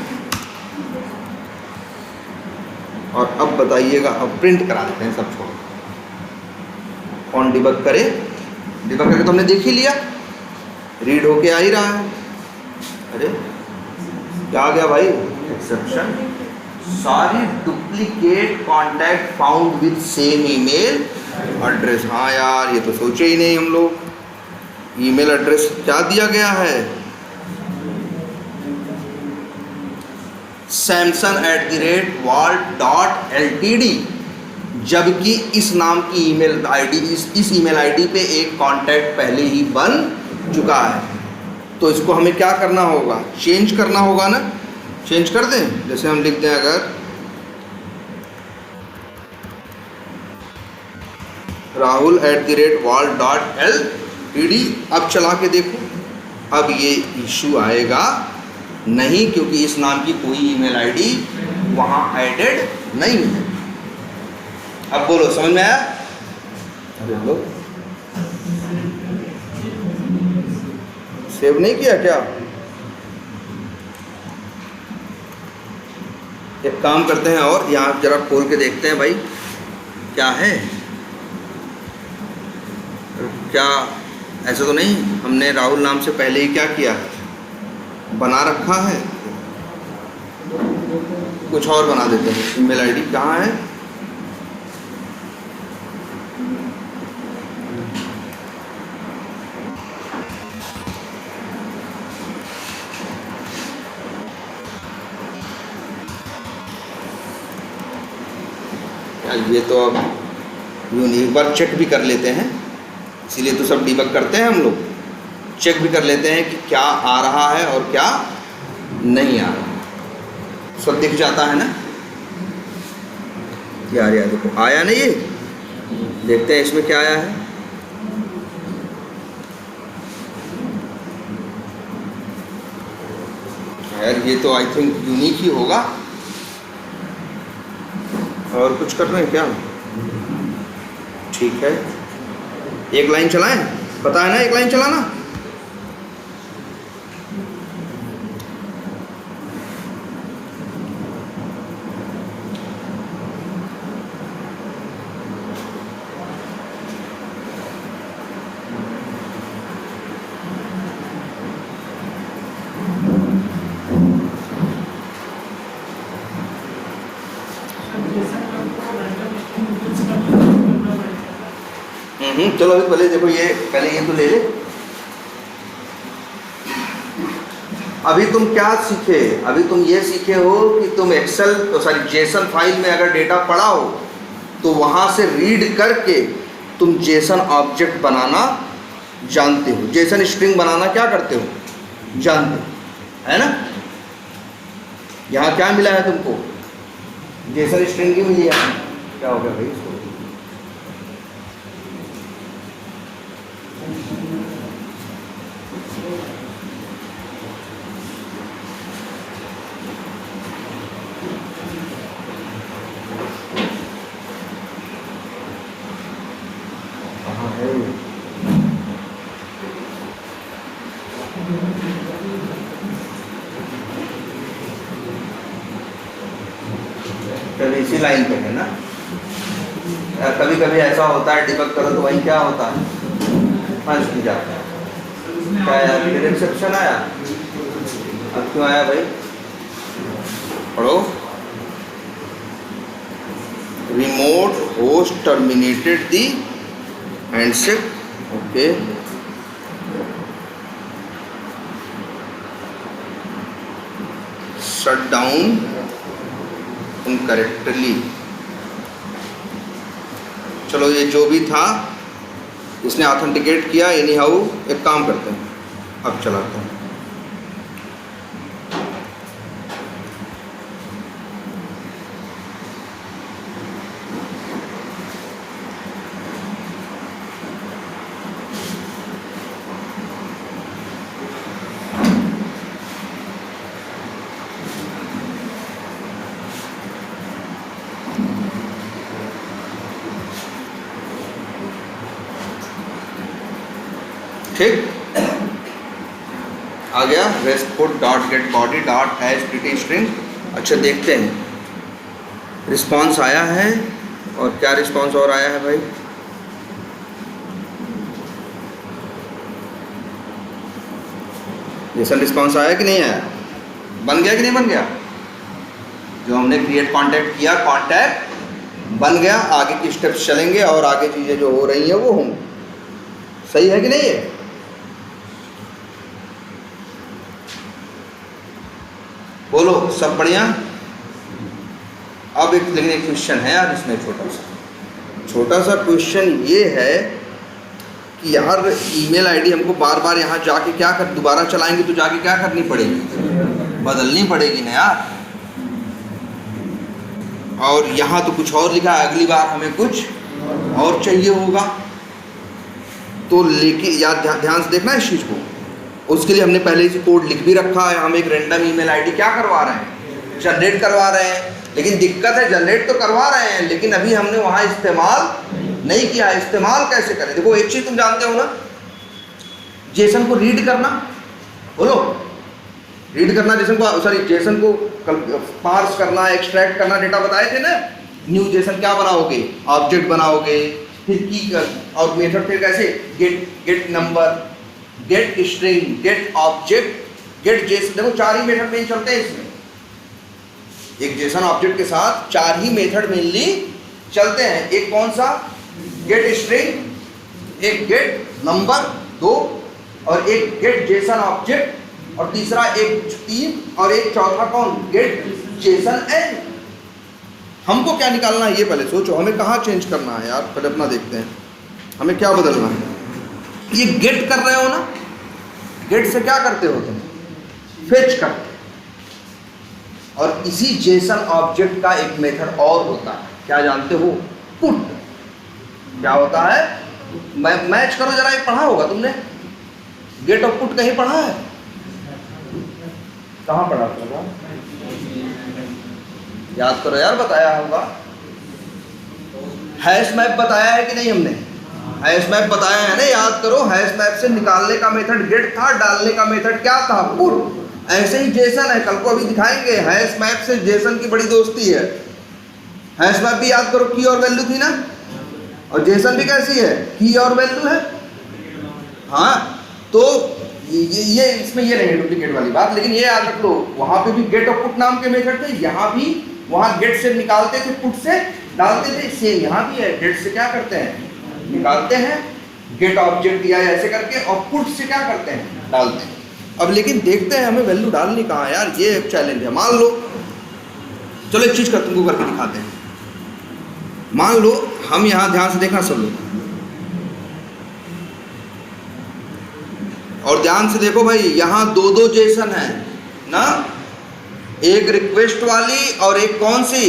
और अब बताइएगा, अब प्रिंट करा देते हैं सब छोड़। कौन डिबग करे? डिबग करके तो हमने देख ही लिया, रीड होके आ ही रहा है। अरे क्या आ गया भाई? Exception, sorry duplicate contact found with same email address. हाँ यार, ये तो सोचे ही नहीं हम लोग। ईमेल एड्रेस क्या दिया गया है? samson@walt.ltd, जबकि इस नाम की ईमेल आईडी, इस ईमेल आईडी पे एक कांटेक्ट पहले ही बन चुका है। तो इसको हमें क्या करना होगा, चेंज करना होगा ना। चेंज कर दें, जैसे हम लिख दें अगर rahul@walt.ltd। अब चला के देखो, अब ये इशू आएगा नहीं, क्योंकि इस नाम की कोई ईमेल आईडी वहाँ एडेड नहीं है। अब बोलो, समझ में आया? अरे लो, सेव नहीं किया क्या? एक काम करते हैं, और यहाँ जरा खोल के देखते हैं भाई क्या है। क्या ऐसा तो नहीं हमने राहुल नाम से पहले ही क्या किया, बना रखा है? कुछ और बना देते हैं। ईमेल आईडी कहाँ है? ये तो अब एक बार चेक भी कर लेते हैं, इसीलिए तो सब डिबग करते हैं हम लोग। चेक भी कर लेते हैं कि क्या आ रहा है और क्या नहीं आ रहा, सब दिख जाता है ना यार। यार देखो, आया नहीं, ये देखते हैं इसमें क्या आया है। यार ये तो आई थिंक यूनिक ही होगा। और कुछ कर रहे हैं क्या? ठीक है, एक लाइन चलाएं, पता है ना एक लाइन चलाना। चलो अभी पहले देखो, ये पहले ये तो ले ले। अभी तुम क्या सीखे? अभी तुम ये सीखे हो कि तुम एक्सेल जेसन फाइल में अगर डेटा पड़ा हो तो वहां से रीड करके तुम जेसन ऑब्जेक्ट बनाना जानते हो, जेसन स्ट्रिंग बनाना क्या करते हो, जानते हो, है ना। यहाँ क्या मिला है तुमको? जेसन स्ट्रिंग ही मिली है। क्या हो गया भाई इसको? कभी इसी लाइन पे है ना। कभी कभी ऐसा होता है, डिबग करो तो वही क्या होता है, फंस नहीं जाता है। क्या यार, फिर एक्सेप्शन आया। अब क्यों आया भाई? पढ़ो। Remote host terminated the handshake. Okay, shut down incorrectly. चलो ये जो भी था इसने ऑथेंटिकेट किया। एनी हाउ एक काम करते हैं, अब चलाते हैं। ठीक आ गया। Restput dot get body dot hash pt string. अच्छा देखते हैं रिस्पांस आया है, और क्या रिस्पांस और आया है भाई? जेसन रिस्पांस आया कि नहीं आया? बन गया कि नहीं बन गया? जो हमने क्रिएट कॉन्टैक्ट किया, कॉन्टैक्ट बन गया। आगे की स्टेप्स चलेंगे और आगे चीज़ें जो हो रही हैं वो होंगी। सही है कि नहीं है? बोलो सब बढ़िया। अब लेकिन एक क्वेश्चन है यार इसमें, छोटा सा क्वेश्चन ये है कि यार ईमेल आईडी हमको बार बार यहाँ जाके क्या कर, दोबारा चलाएंगे तो जाके क्या करनी पड़ेगी, बदलनी पड़ेगी ना यार। और यहाँ तो कुछ और लिखा है, अगली बार हमें कुछ और चाहिए होगा। तो लेके यार ध्यान से देखना इस चीज़ को। उसके लिए हमने पहले से कोड लिख भी रखा है। हम एक रैंडम ईमेल आईडी क्या करवा रहे हैं, जनरेट करवा रहे हैं। लेकिन दिक्कत है, जनरेट तो करवा रहे हैं लेकिन अभी हमने वहाँ इस्तेमाल नहीं किया है। इस्तेमाल कैसे करें? देखो एक चीज़ तुम जानते हो ना, जेसन को रीड करना, बोलो रीड करना जेसन को, सॉरी जेसन को पार्स करना, एक्सट्रैक्ट करना, डेटा बताए थे ना। न्यू जेसन क्या बनाओगे, ऑब्जेक्ट बनाओगे, फिर की और मेथड फिर कैसे, get number, get string, get object, get JSON. देखो 4 ही मेथड में चलते हैं इसमें। एक जेसन ऑब्जेक्ट के साथ 4 ही मेथड मेनली चलते हैं। एक कौन सा, गेट स्ट्रिंग, एक गेट नंबर 2, और एक गेट जेसन ऑब्जेक्ट, और तीसरा एक 3, और एक चौथा कौन, गेट जेसन एंड। हमको क्या निकालना है ये पहले सोचो, हमें कहाँ चेंज करना है यार, पहले अपना देखते हैं हमें क्या बदलना है। ये गेट कर रहे हो ना, गेट से क्या करते हो तुम, फेच करते। और इसी जेसन ऑब्जेक्ट का एक मेथड और होता है, क्या जानते हो, पुट। क्या होता है, मैच करो जरा, एक पढ़ा होगा तुमने, गेट और पुट कहीं पढ़ा है, कहाँ पढ़ा होगा, याद करो यार, बताया होगा। हैश मैप बताया है कि नहीं हमने, हैश मैप बताया है ना, याद करो। हैश मैप से निकालने का मेथड गेट था, डालने का मेथड क्या था, पुट। ऐसे ही जेसन है, कल को अभी दिखाएंगे। हैश मैप से जेसन की बड़ी दोस्ती है। हैश मैप भी याद करो, की और वैल्यू थी ना, और जेसन भी कैसी है, की और वैल्यू है। हाँ, तो ये इसमें ये नहीं है डुप्लीकेट वाली बात, लेकिन ये याद रख लो, वहां पे भी गेट और पुट नाम के मेथड थे, यहाँ भी, वहां गेट से निकालते थे, पुट से डालते थे। सेम यहाँ भी है, गेट से क्या करते हैं, निकालते हैं, गेट ऑब्जेक्ट दिया है ऐसे करके, और पुट से क्या करते हैं, डालते हैं। अब लेकिन देखते हैं हमें वैल्यू डालनी कहाँ है यार, ये एक चैलेंज है। मान लो, चलो एक चीज कर तुमको करके दिखाते हैं। मान लो हम यहाँ, ध्यान से देखना सब लोग, और ध्यान से देखो भाई, यहाँ 2 जेसन है ना, एक रिक्वेस्ट वाली और एक कौन सी,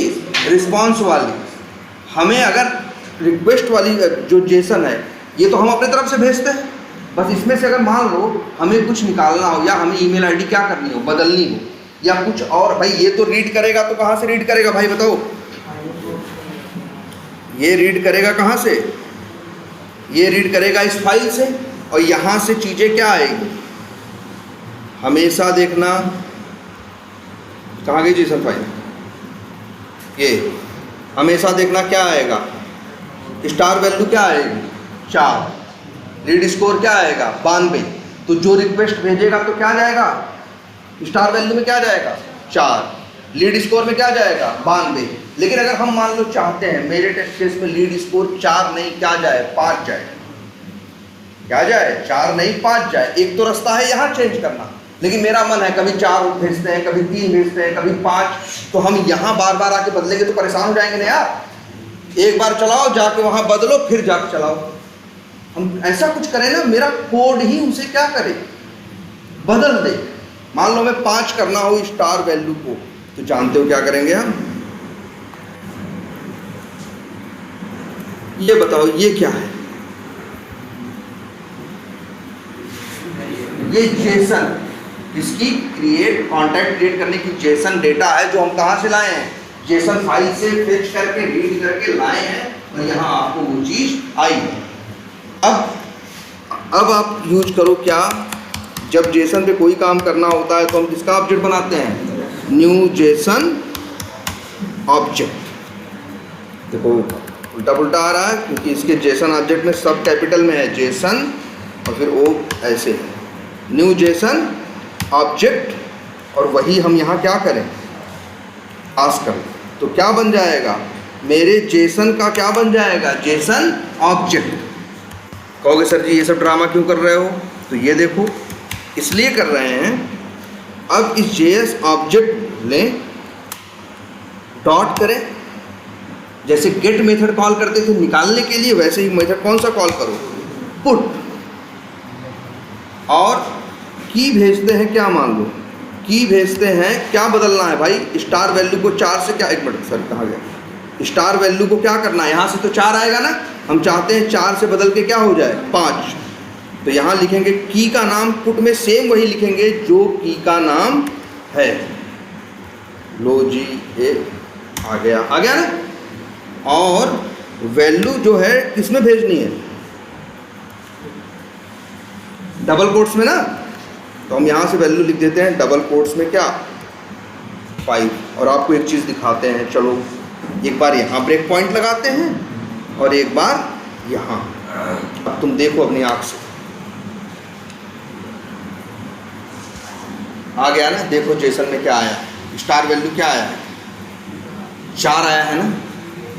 रिस्पॉन्स वाली। हमें अगर रिक्वेस्ट वाली जो जेसन है, ये तो हम अपने तरफ से भेजते हैं, बस इसमें से अगर मान लो हमें कुछ निकालना हो, या हमें ईमेल आईडी क्या करनी हो, बदलनी हो, या कुछ और, भाई ये तो रीड करेगा, तो कहाँ से रीड करेगा भाई बताओ, ये रीड करेगा कहाँ से, ये रीड करेगा इस फाइल से, और यहाँ से चीज़ें क्या आएगी, हमेशा देखना, कहाँ गई जेसन फाइल, ये हमेशा देखना क्या आएगा, स्टार वैल्यू क्या आएगी, 4, रीड स्कोर क्या आएगा, 92। तो जो रिक्वेस्ट भेजेगा तो क्या जाएगा, स्टार वैल्यू में क्या जाएगा, 4, लीड स्कोर में क्या जाएगा, 92। लेकिन अगर हम मान लो चाहते हैं, मेरे टेस्ट केस में लीड स्कोर 4 नहीं, क्या जाए, 5 जाए, क्या जाए, 4 नहीं 5 जाए। एक तो रास्ता है यहाँ चेंज करना, लेकिन मेरा मन है कभी 4 भेजते हैं, कभी 3 भेजते हैं, कभी 5, तो हम यहाँ बार बार आके बदलेंगे तो परेशान हो जाएंगे ना यार। एक बार चलाओ, जाके वहाँ बदलो, फिर जाके चलाओ। हम ऐसा कुछ करें ना, मेरा कोड ही उसे क्या करे, बदल दे। मान लो हमें 5 करना हो स्टार वैल्यू को, तो जानते हो क्या करेंगे हम, ये बताओ ये क्या है, ये जेसन, इसकी क्रिएट, कॉन्टैक्ट क्रिएट करने की जेसन डेटा है, जो हम कहाँ से लाए हैं, जेसन फाइल से फेच करके रीड करके लाए हैं, और यहाँ आपको वो चीज आई है। अब आप यूज करो क्या, जब जेसन पे कोई काम करना होता है तो हम किसका ऑब्जेक्ट बनाते हैं, न्यू जेसन ऑब्जेक्ट। देखो उल्टा पुल्टा आ रहा है, क्योंकि इसके जेसन ऑब्जेक्ट में सब कैपिटल में है जेसन, और फिर ओ ऐसे है, न्यू जेसन ऑब्जेक्ट, और वही हम यहाँ क्या करें, पास करें, तो क्या बन जाएगा, मेरे जेसन का क्या बन जाएगा, जेसन ऑब्जेक्ट। कहोगे सर जी ये सब ड्रामा क्यों कर रहे हो, तो ये देखो इसलिए कर रहे हैं, अब इस JS ऑब्जेक्ट लें, डॉट करें, जैसे गेट मेथड कॉल करते थे निकालने के लिए, वैसे ही मेथड कौन सा कॉल करो, पुट, और की भेजते हैं क्या, मान लो की भेजते हैं, क्या बदलना है भाई, स्टार वैल्यू को 4 से क्या, एक मिनट सर कहाँ गया, स्टार वैल्यू को क्या करना है, यहाँ से तो 4 आएगा ना, हम चाहते हैं 4 से बदल के क्या हो जाए 5। तो यहाँ लिखेंगे की का नाम, पुट में सेम वही लिखेंगे जो की का नाम है। लो जी ये आ गया ना। और वैल्यू जो है किसमें भेजनी है, डबल कोट्स में ना, तो हम यहाँ से वैल्यू लिख देते हैं डबल कोट्स में क्या 5। और आपको एक चीज़ दिखाते हैं, चलो एक बार यहाँ ब्रेक पॉइंट लगाते हैं और एक बार यहाँ। अब तुम देखो अपनी आँख से, आ गया ना, देखो जेसन में क्या आया, स्टार वैल्यू क्या आया है 4 आया है ना।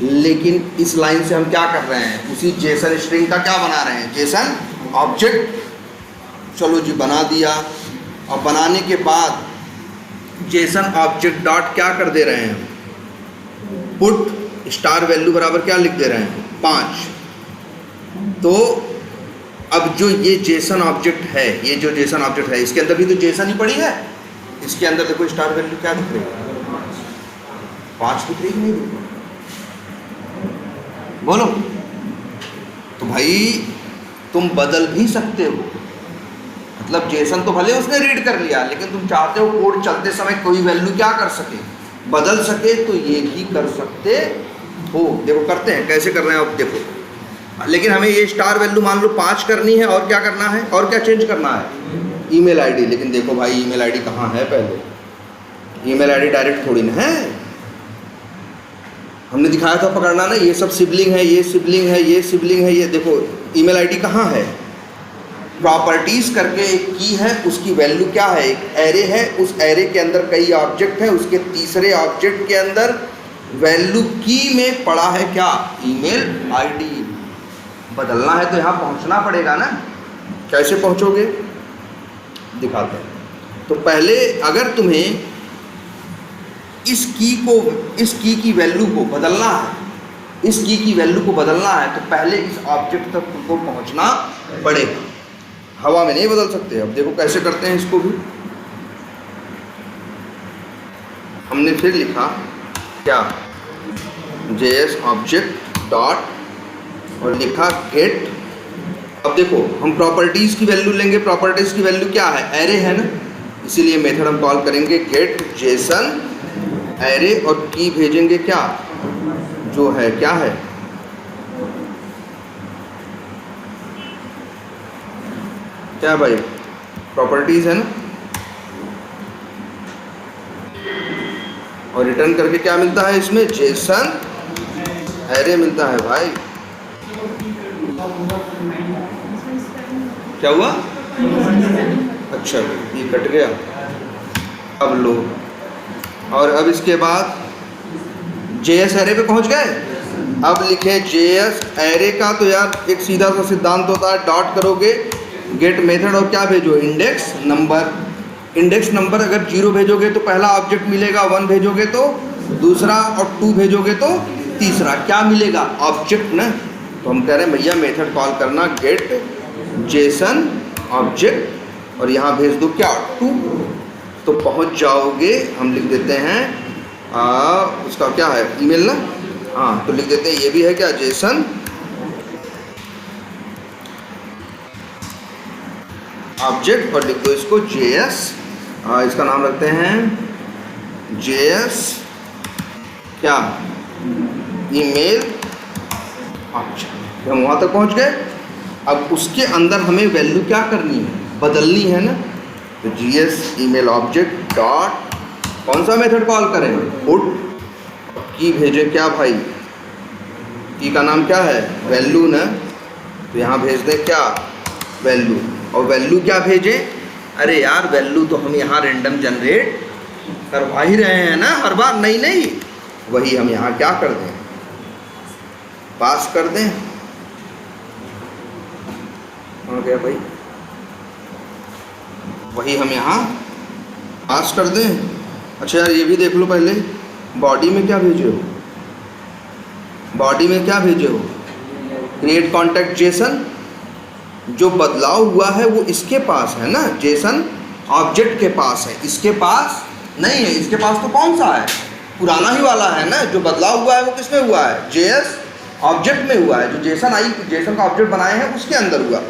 लेकिन इस लाइन से हम क्या कर रहे हैं, उसी जेसन स्ट्रिंग का क्या बना रहे हैं, जेसन ऑब्जेक्ट। चलो जी बना दिया, और बनाने के बाद जेसन ऑब्जेक्ट डॉट क्या कर दे रहे हैं, पुट स्टार वैल्यू बराबर क्या लिख दे रहे हैं 5। तो अब जो ये जेसन ऑब्जेक्ट है, ये जो जेसन ऑब्जेक्ट है, इसके अंदर भी तो जेसन ही पड़ी है, इसके अंदर देखो स्टार वैल्यू क्या दिख रही है 5 दिख रही नहीं, बोलो। तो भाई तुम बदल भी सकते हो, मतलब जेसन तो भले उसने रीड कर लिया, लेकिन तुम चाहते हो कोड चलते समय कोई वैल्यू क्या कर सके, बदल सके, तो ये भी कर सकते हो। देखो करते हैं, कैसे कर रहे हैं अब देखो। लेकिन हमें ये स्टार वैल्यू मान लो 5 करनी है, और क्या करना है, और क्या चेंज करना है, ईमेल आईडी। लेकिन देखो भाई ईमेल आईडी कहाँ है, पहले ईमेल आईडी डायरेक्ट थोड़ी ना है, हमने दिखाया था पकड़ना ना, ये सब सिबलिंग है, ये सिबलिंग है, ये सिबलिंग है, ये देखो ईमेल आईडी कहाँ है, प्रॉपर्टीज़ करके एक की है, उसकी वैल्यू क्या है, एक एरे है, उस एरे के अंदर कई ऑब्जेक्ट है, उसके तीसरे ऑब्जेक्ट के अंदर वैल्यू की में पड़ा है क्या, ईमेल आईडी। बदलना है तो यहाँ पहुँचना पड़ेगा ना, कैसे पहुँचोगे दिखाते हैं। तो पहले अगर तुम्हें इस की की वैल्यू को बदलना है, इस की वैल्यू को बदलना है, तो पहले इस ऑब्जेक्ट तक तुमको पहुँचना पड़ेगा, हवा में नहीं बदल सकते। अब देखो कैसे करते हैं इसको भी, हमने फिर लिखा क्या, JS ऑब्जेक्ट डॉट, और लिखा गेट। अब देखो हम प्रॉपर्टीज़ की वैल्यू लेंगे, प्रॉपर्टीज़ की वैल्यू क्या है, एरे है ना, इसीलिए मेथड हम कॉल करेंगे गेट जेसन एरे, और की भेजेंगे क्या, जो है क्या है, क्या भाई प्रॉपर्टीज़ है ना, और रिटर्न करके क्या मिलता है इसमें, जेसन एरे मिलता है भाई। क्या हुआ, अच्छा ये कट गया, अब लो। और अब इसके बाद JS एरे पे पहुंच गए। अब लिखे JS एरे का, तो यार एक सीधा सा सिद्धांत होता है, डॉट करोगे गेट मेथड और क्या भेजो, इंडेक्स नंबर। इंडेक्स नंबर अगर 0 भेजोगे तो पहला ऑब्जेक्ट मिलेगा, 1 भेजोगे तो दूसरा, और 2 भेजोगे तो तीसरा, क्या मिलेगा, ऑब्जेक्ट ना। तो हम कह रहे हैं भैया मेथड कॉल करना गेट जेसन ऑब्जेक्ट, और यहाँ भेज दो क्या 2, तो पहुँच जाओगे। हम लिख देते हैं उसका क्या है, ईमेल ना, हाँ, तो लिख देते हैं ये भी है क्या, जेसन ऑब्जेक्ट, और लिख दो इसको JS, इसका नाम रखते हैं JS क्या, ईमेल ऑब्जेक्ट। हम वहाँ तक पहुँच गए। अब उसके अंदर हमें वैल्यू क्या करनी है, बदलनी है ना, तो JS ईमेल ऑब्जेक्ट डॉट, कौन सा मेथड कॉल करें, पुट, की भेजे क्या भाई, की का नाम क्या है, वैल्यू ना, तो यहाँ भेज दें क्या, वैल्यू। और वैल्यू क्या भेजें, अरे यार वैल्यू तो हम यहाँ रेंडम जनरेट करवा ही रहे हैं ना हर बार, नहीं वही हम यहाँ क्या कर दें, पास कर दें। हो गया भाई, वही हम यहाँ पास कर दें। अच्छा यार ये भी देख लो पहले, बॉडी में क्या भेजे हो, बॉडी में क्या भेजे हो, क्रिएट कॉन्टैक्ट जेसन। जो बदलाव हुआ है वो इसके पास है ना, जेसन ऑब्जेक्ट के पास है, इसके पास नहीं है। इसके पास तो कौन सा है, पुराना ही वाला है ना। जो बदलाव हुआ है वो किसमें हुआ है, जेएस ऑब्जेक्ट में हुआ है। जो जेसन आई, जेसन का ऑब्जेक्ट बनाए हैं उसके अंदर हुआ।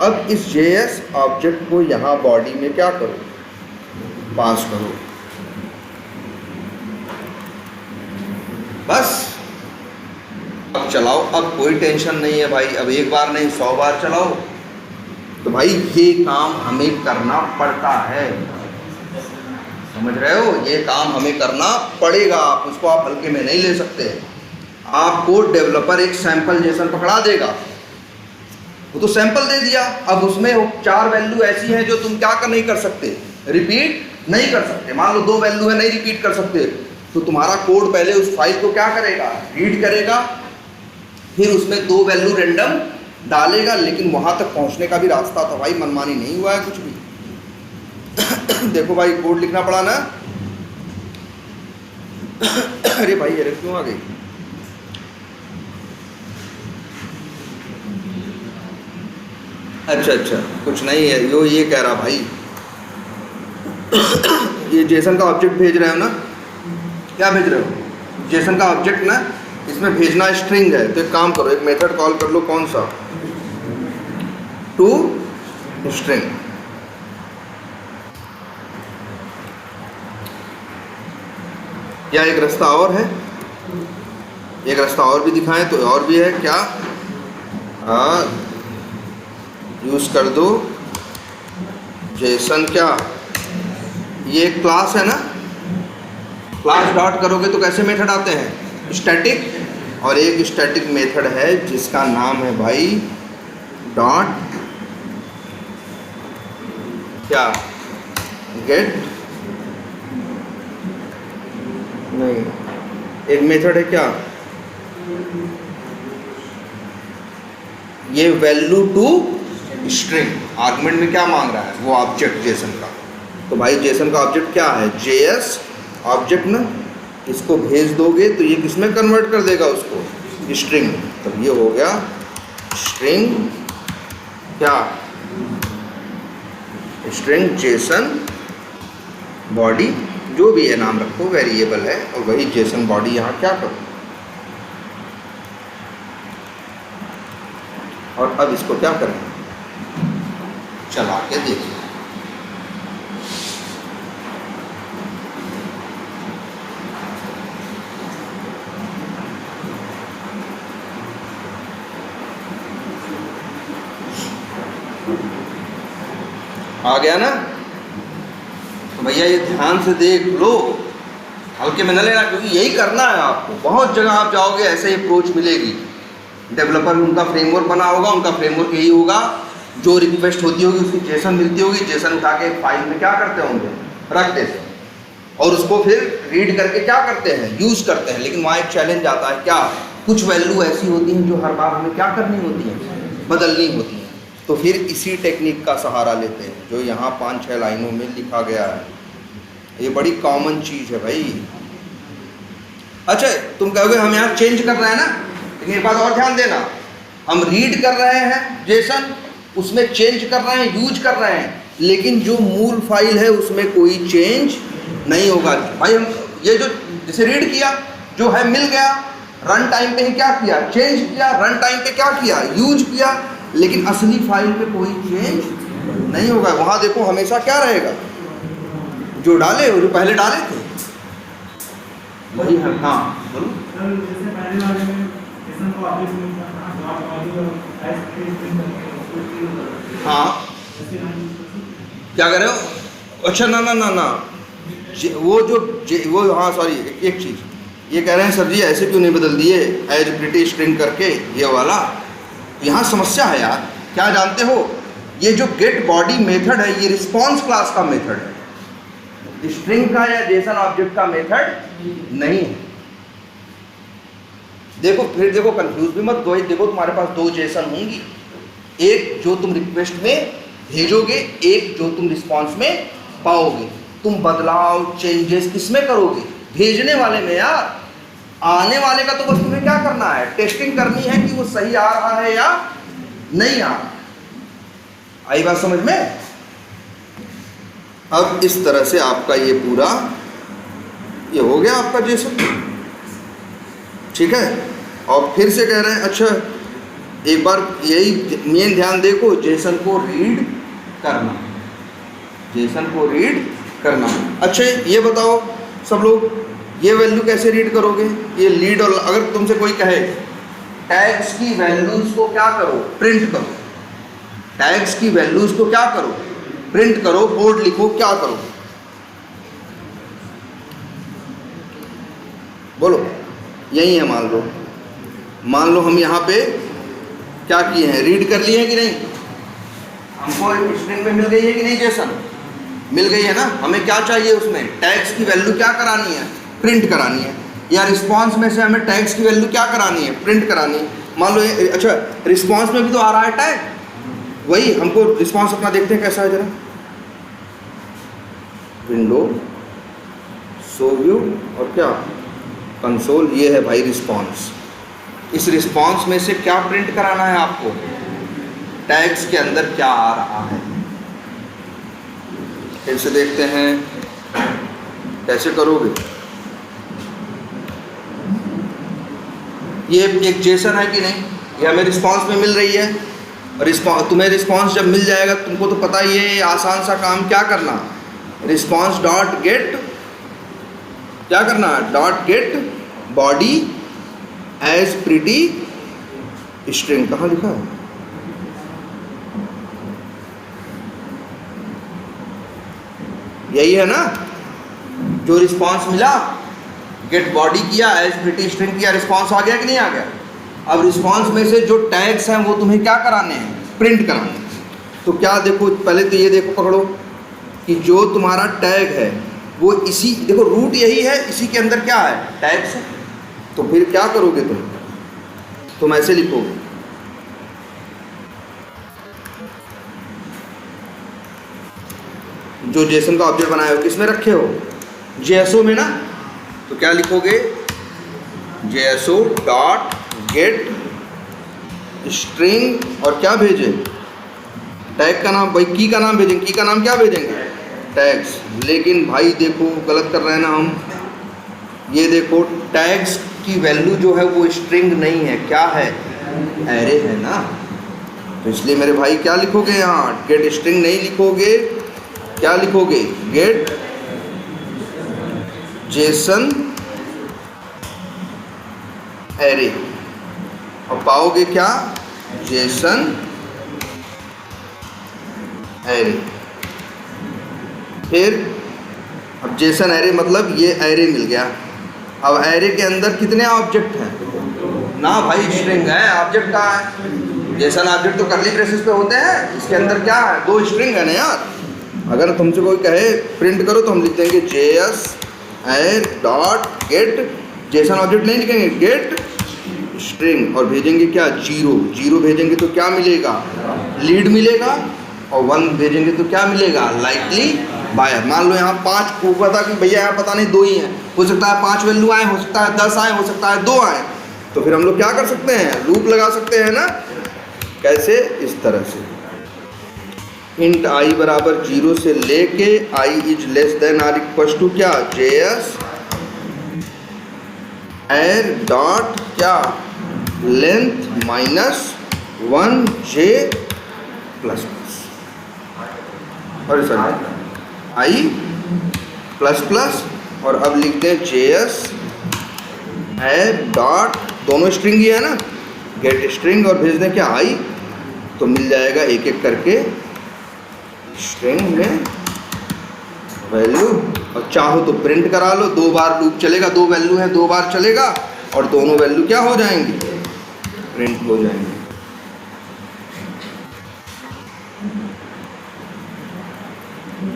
अब इस जेएस ऑब्जेक्ट को यहाँ बॉडी में क्या करो, पास करो, बस। अब चलाओ, अब कोई टेंशन नहीं है भाई। अब एक बार नहीं 100 बार चलाओ। तो भाई ये काम हमें करना पड़ता है, समझ रहे हो, ये काम हमें करना पड़ेगा। आप उसको आप हल्के में नहीं ले सकते। आपको डेवलपर एक सैंपल जेसन पकड़ा देगा, वो तो सैंपल दे दिया। अब उसमें 4 वैल्यू ऐसी हैं जो तुम क्या कर नहीं कर सकते, रिपीट नहीं कर सकते। मान लो 2 वैल्यू है, नहीं रिपीट कर सकते, तो तुम्हारा कोड पहले उस फाइल को क्या करेगा, रीड करेगा, फिर उसमें 2 वैल्यू रेंडम डालेगा। लेकिन वहाँ तक पहुँचने का भी रास्ता था भाई, मनमानी नहीं हुआ है कुछ भी। देखो भाई कोड लिखना पड़ा ना। अरे भाई अरे क्यों आ गई, अच्छा अच्छा कुछ नहीं है, यो ये कह रहा भाई ये जेसन का ऑब्जेक्ट भेज रहे हो ना, क्या भेज रहे हो, जेसन का ऑब्जेक्ट ना, इसमें भेजना स्ट्रिंग है। तो एक काम करो, एक मेथड कॉल कर लो, कौन सा, टू स्ट्रिंग। या एक रास्ता और है, एक रास्ता और भी दिखाएं तो और भी है क्या, यूज कर दो जेसन, क्या ये एक क्लास है ना, क्लास डॉट करोगे तो कैसे मेथड आते हैं, स्टैटिक। और एक स्टैटिक मेथड है जिसका नाम है भाई डॉट क्या, गेट नहीं, एक मेथड है क्या, ये वैल्यू टू स्ट्रिंग। आर्गुमेंट में क्या मांग रहा है, वो ऑब्जेक्ट जेसन का। तो भाई जेसन का ऑब्जेक्ट क्या है, जेएस ऑब्जेक्ट ना, इसको भेज दोगे तो ये किसमें कन्वर्ट कर देगा उसको, स्ट्रिंग। तब ये हो गया स्ट्रिंग क्या, स्ट्रिंग जेसन बॉडी, जो भी है नाम रखो, वेरिएबल है, और वही जेसन बॉडी यहाँ क्या करो। और अब इसको क्या करें, चला के देखिए। आ गया ना, तो भैया ये ध्यान से देख लो, हल्के में न लेना, क्योंकि यही करना है आपको। बहुत जगह आप जाओगे ऐसे ही अप्रोच मिलेगी। डेवलपर उनका फ्रेमवर्क बना होगा, उनका फ्रेमवर्क यही होगा, जो रिक्वेस्ट होती होगी उसकी जेसन मिलती होगी, जेसन उठा के फाइल में क्या करते होंगे, रख देते हैं, और उसको फिर रीड करके क्या करते हैं, यूज़ करते हैं। लेकिन वहाँ एक चैलेंज आता है, क्या, कुछ वैल्यू ऐसी होती हैं जो हर बार हमें क्या करनी होती हैं, बदलनी होती हैं। तो फिर इसी टेक्निक का सहारा लेते हैं जो यहाँ 5-6 लाइनों में लिखा गया है। ये बड़ी कॉमन चीज़ है भाई। अच्छा तुम कहोगे हम यहाँ चेंज कर रहे हैं ना, लेकिन एक बात और ध्यान देना, हम रीड कर रहे हैं जेसन, उसमें चेंज कर रहे हैं, यूज कर रहे हैं, लेकिन जो मूल फाइल है उसमें कोई चेंज नहीं होगा भाई। हम ये जो जैसे रीड किया, जो है मिल गया, रन टाइम पे ही क्या किया, चेंज किया, रन टाइम पे क्या किया, यूज किया, लेकिन असली फाइल पे कोई चेंज नहीं होगा। वहाँ देखो हमेशा क्या रहेगा, जो डाले वो जो पहले डाले थे वही है। हाँ बोलो। हाँ क्या कर रहे हो, अच्छा ना ना ना ना, वो वो हाँ सॉरी, एक चीज़ ये कह रहे हैं सर जी ऐसे क्यों नहीं बदल दिए एज प्रिटी स्ट्रिंग करके, ये वाला यहाँ समस्या है यार। क्या जानते हो, ये जो गेट बॉडी मेथड है ये रिस्पॉन्स क्लास का मेथड है, स्ट्रिंग का या जेसन ऑब्जेक्ट का मेथड नहीं है। देखो फिर देखो, कंफ्यूज भी मत, देखो तुम्हारे पास 2 जेसन होंगी, एक जो तुम रिक्वेस्ट में भेजोगे, एक जो तुम रिस्पॉन्स में पाओगे। तुम बदलाव चेंजेस किसमें करोगे? भेजने वाले में यार। आने वाले का तो बस तुम्हें क्या करना है, टेस्टिंग करनी है कि वो सही आ रहा है या नहीं आ रहा। आई बात समझ में? अब इस तरह से आपका ये पूरा ये हो गया आपका जेसन, ठीक है। और फिर से कह रहे हैं, अच्छा एक बार यही मेन ध्यान देखो, जेसन को रीड करना, जेसन को रीड करना। अच्छा ये बताओ सब लोग, ये वैल्यू कैसे रीड करोगे? ये लीड, और अगर तुमसे कोई कहे टैग्स की वैल्यूज को क्या करो, प्रिंट करो, टैग्स की वैल्यूज को क्या करो, प्रिंट करो, बोर्ड लिखो, क्या करो? बोलो। यही है, मान लो हम यहाँ पे क्या किए हैं, रीड कर लिए हैं कि नहीं? हमको स्ट्रिंग में मिल गई है कि नहीं जेसन? मिल गई है ना। हमें क्या चाहिए उसमें, टैग्स की वैल्यू क्या करानी है, प्रिंट करानी है। या रिस्पांस में से हमें टैग्स की वैल्यू क्या करानी है, प्रिंट करानी है। मान लो अच्छा रिस्पांस में भी तो आ रहा है टैग, वही हमको रिस्पांस अपना देखते हैं कैसा है जरा। विंडो, शो व्यू और क्या, कंसोल, ये है भाई रिस्पांस। इस रिस्पांस में से क्या प्रिंट कराना है आपको, टैग्स के अंदर क्या आ रहा है। फिर से देखते हैं कैसे करोगे। ये एक जेसन है कि नहीं, ये हमें रिस्पांस में मिल रही है। और तुम्हें रिस्पांस जब मिल जाएगा, तुमको तो पता ही है आसान सा काम क्या करना, रिस्पांस डॉट गेट, क्या करना है, dot get body as pretty string. कहाँ लिखा है? यही है ना, जो रिस्पांस मिला, गेट बॉडी किया, एज प्रिटी स्ट्रिंग किया, रिस्पांस आ गया कि नहीं आ गया? अब रिस्पांस में से जो टैग्स हैं वो तुम्हें क्या कराने हैं, प्रिंट कराने हैं। तो क्या देखो, पहले तो ये देखो, पकड़ो कि जो तुम्हारा टैग है वो इसी, देखो रूट यही है, इसी के अंदर क्या है, टैग्स है। तो फिर क्या करोगे तुम ऐसे लिखोगे, जो जेसन का ऑब्जेक्ट बनाए हो किसमें रखे हो, जेएसओ में ना। तो क्या लिखोगे, जेएसओ डॉट गेट स्ट्रिंग और क्या भेजें, टैग का नाम, भाई की का नाम भेजेंगे, की का नाम क्या भेजेंगे, टैग्स। लेकिन भाई देखो गलत कर रहे हैं ना हम, ये देखो टैग्स की वैल्यू जो है वो स्ट्रिंग नहीं है, क्या है, एरे है ना। तो इसलिए मेरे भाई क्या लिखोगे यहाँ, गेट स्ट्रिंग नहीं लिखोगे, क्या लिखोगे, गेट जेसन एरे, और पाओगे क्या, जेसन एरे। फिर अब जेसन एरे मतलब ये एरे मिल गया। अब एरे के अंदर कितने ऑब्जेक्ट हैं ना भाई, स्ट्रिंग है, ऑब्जेक्ट का है। जेसन ऑब्जेक्ट तो कर्ली ब्रेसेस पे होते हैं, इसके अंदर क्या है, 2 स्ट्रिंग है ना यार। अगर तुमसे कोई कहे प्रिंट करो तो हम लिख देंगे जेएस एर डॉट गेट, जेसन ऑब्जेक्ट नहीं लिखेंगे, गेट स्ट्रिंग, और भेजेंगे क्या, 0 भेजेंगे तो क्या मिलेगा, लीड मिलेगा, और 1 भेजेंगे तो क्या मिलेगा, लाइकली बायर। मान लो यहाँ 5 को पता कि भैया यहाँ पता नहीं 2 ही हैं, हो सकता है 5 वैल्यू आए, हो सकता है 10 आए, हो सकता है 2 आए। तो फिर हम लोग क्या कर सकते हैं, लूप लगा सकते हैं ना। कैसे, इस तरह से इंट आई बराबर 0 से लेके I is less than R equal to क्या, जेएस एर डॉट क्या, length minus 1 J plus plus, और सर आई प्लस प्लस, और अब लिखते हैं जेएस एर डॉट, दोनों स्ट्रिंग ही है ना, गेट स्ट्रिंग, और भेज दें क्या, आई। तो मिल जाएगा एक एक करके स्ट्रिंग में वैल्यू, और चाहो तो प्रिंट करा लो, 2 बार लूप चलेगा, 2 वैल्यू है 2 बार चलेगा, और दोनों वैल्यू क्या हो जाएंगी, प्रिंट हो जाएंगे।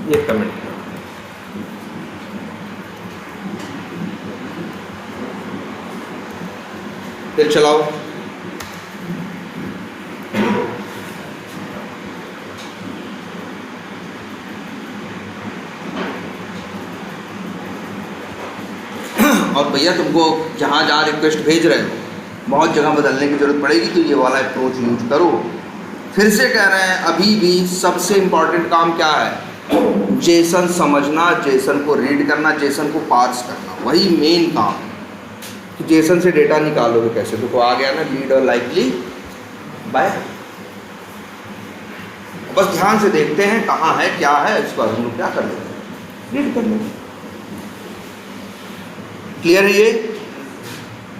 ये कमेंट फिर चलाओ। और भैया तुमको जहाँ जहाँ रिक्वेस्ट भेज रहे हो बहुत जगह बदलने की ज़रूरत पड़ेगी, तो ये वाला अप्रोच यूज करो। फिर से कह रहे हैं, अभी भी सबसे इम्पॉर्टेंट काम क्या है? जेसन समझना, जेसन को रीड करना, जेसन को पार्स करना, वही मेन काम है। कि जेसन से डेटा निकालोगे कैसे? देखो आ गया ना, लीड और लाइकली बाय। बस ध्यान से देखते हैं कहाँ है क्या है, इस पर हम लोग क्या कर लेते हैं, रीड कर लेते हैं। क्लियर है ये?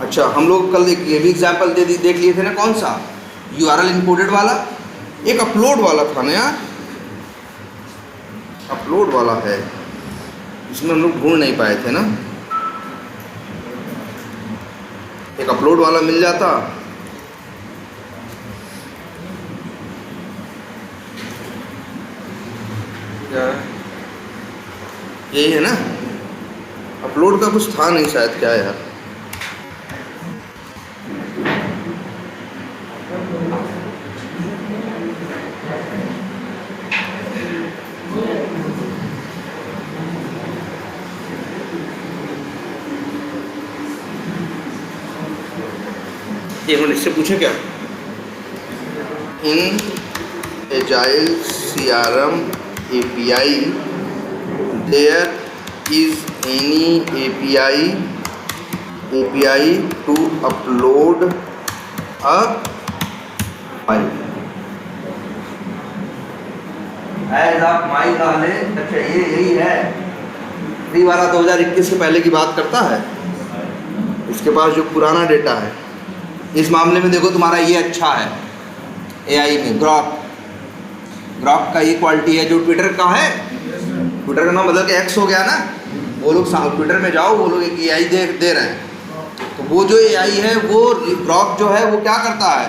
अच्छा, हम लोग कल ये भी एग्जाम्पल देख लिए थे ना, कौन सा? URL इंपोर्टेड वाला, एक अपलोड वाला था ना यार, अपलोड वाला है, इसमें हम लोग ढूंढ नहीं पाए थे ना, एक अपलोड वाला मिल जाता। क्या यही है ना? अपलोड का कुछ था नहीं शायद, क्या यार? एक मिनट, इससे पूछे क्या? इन agile CRM API there is any API to upload a file as of my knowledge। अच्छा, ये यही है फ्री वाला, 2021 से पहले की बात करता है। इसके पास जो पुराना डेटा है, इस मामले में देखो तुम्हारा ये अच्छा है, AI में ग्रॉक का ये क्वालिटी है जो ट्विटर का है। ट्विटर का नाम बदल के X हो गया ना, वो लोग ट्विटर में जाओ, वो लोग एक AI दे रहे हैं। तो वो जो AI है, वो ग्रॉक जो है वो क्या करता है,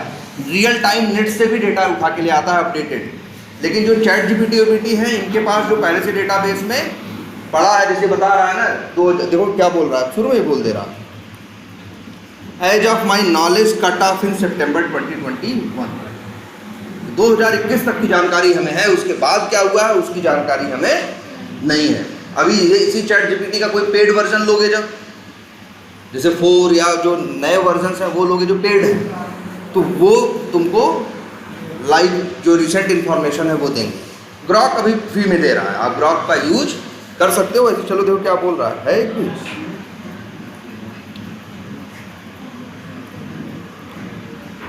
रियल टाइम नेट से भी डेटा उठा के ले आता है अपडेटेड। लेकिन जो चैट GPT है, इनके पास जो पहले से डेटाबेस में पड़ा है, जैसे बता रहा है ना, तो देखो क्या बोल रहा है, शुरू में बोल दे रहा है, as of my knowledge cut off in September 2021। 2021 तक की जानकारी हमें है, उसके बाद क्या हुआ है उसकी जानकारी हमें नहीं है। अभी ये इसी चैट GPT का कोई पेड वर्जन लोगे, जब जैसे 4 या जो नए वर्जन हैं वो लोगे जो पेड है, तो वो तुमको लाइव जो रिसेंट इन्फॉर्मेशन है वो देंगे। ग्रॉक अभी फ्री में दे रहा है, आप ग्रॉक का यूज कर सकते हो। ऐसे चलो देखो क्या बोल रहा है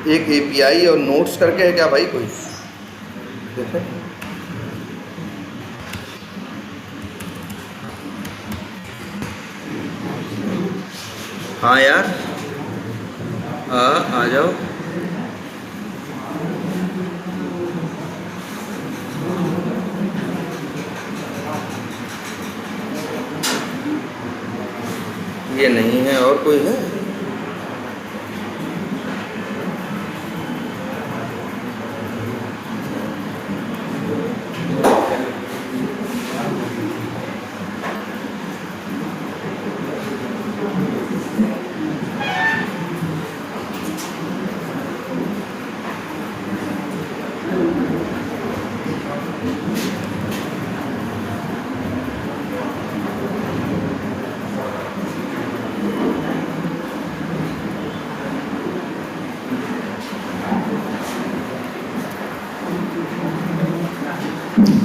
एक API और नोट्स करके है क्या भाई कोई? देखे हाँ यार, आ जाओ। ये नहीं है, और कोई है?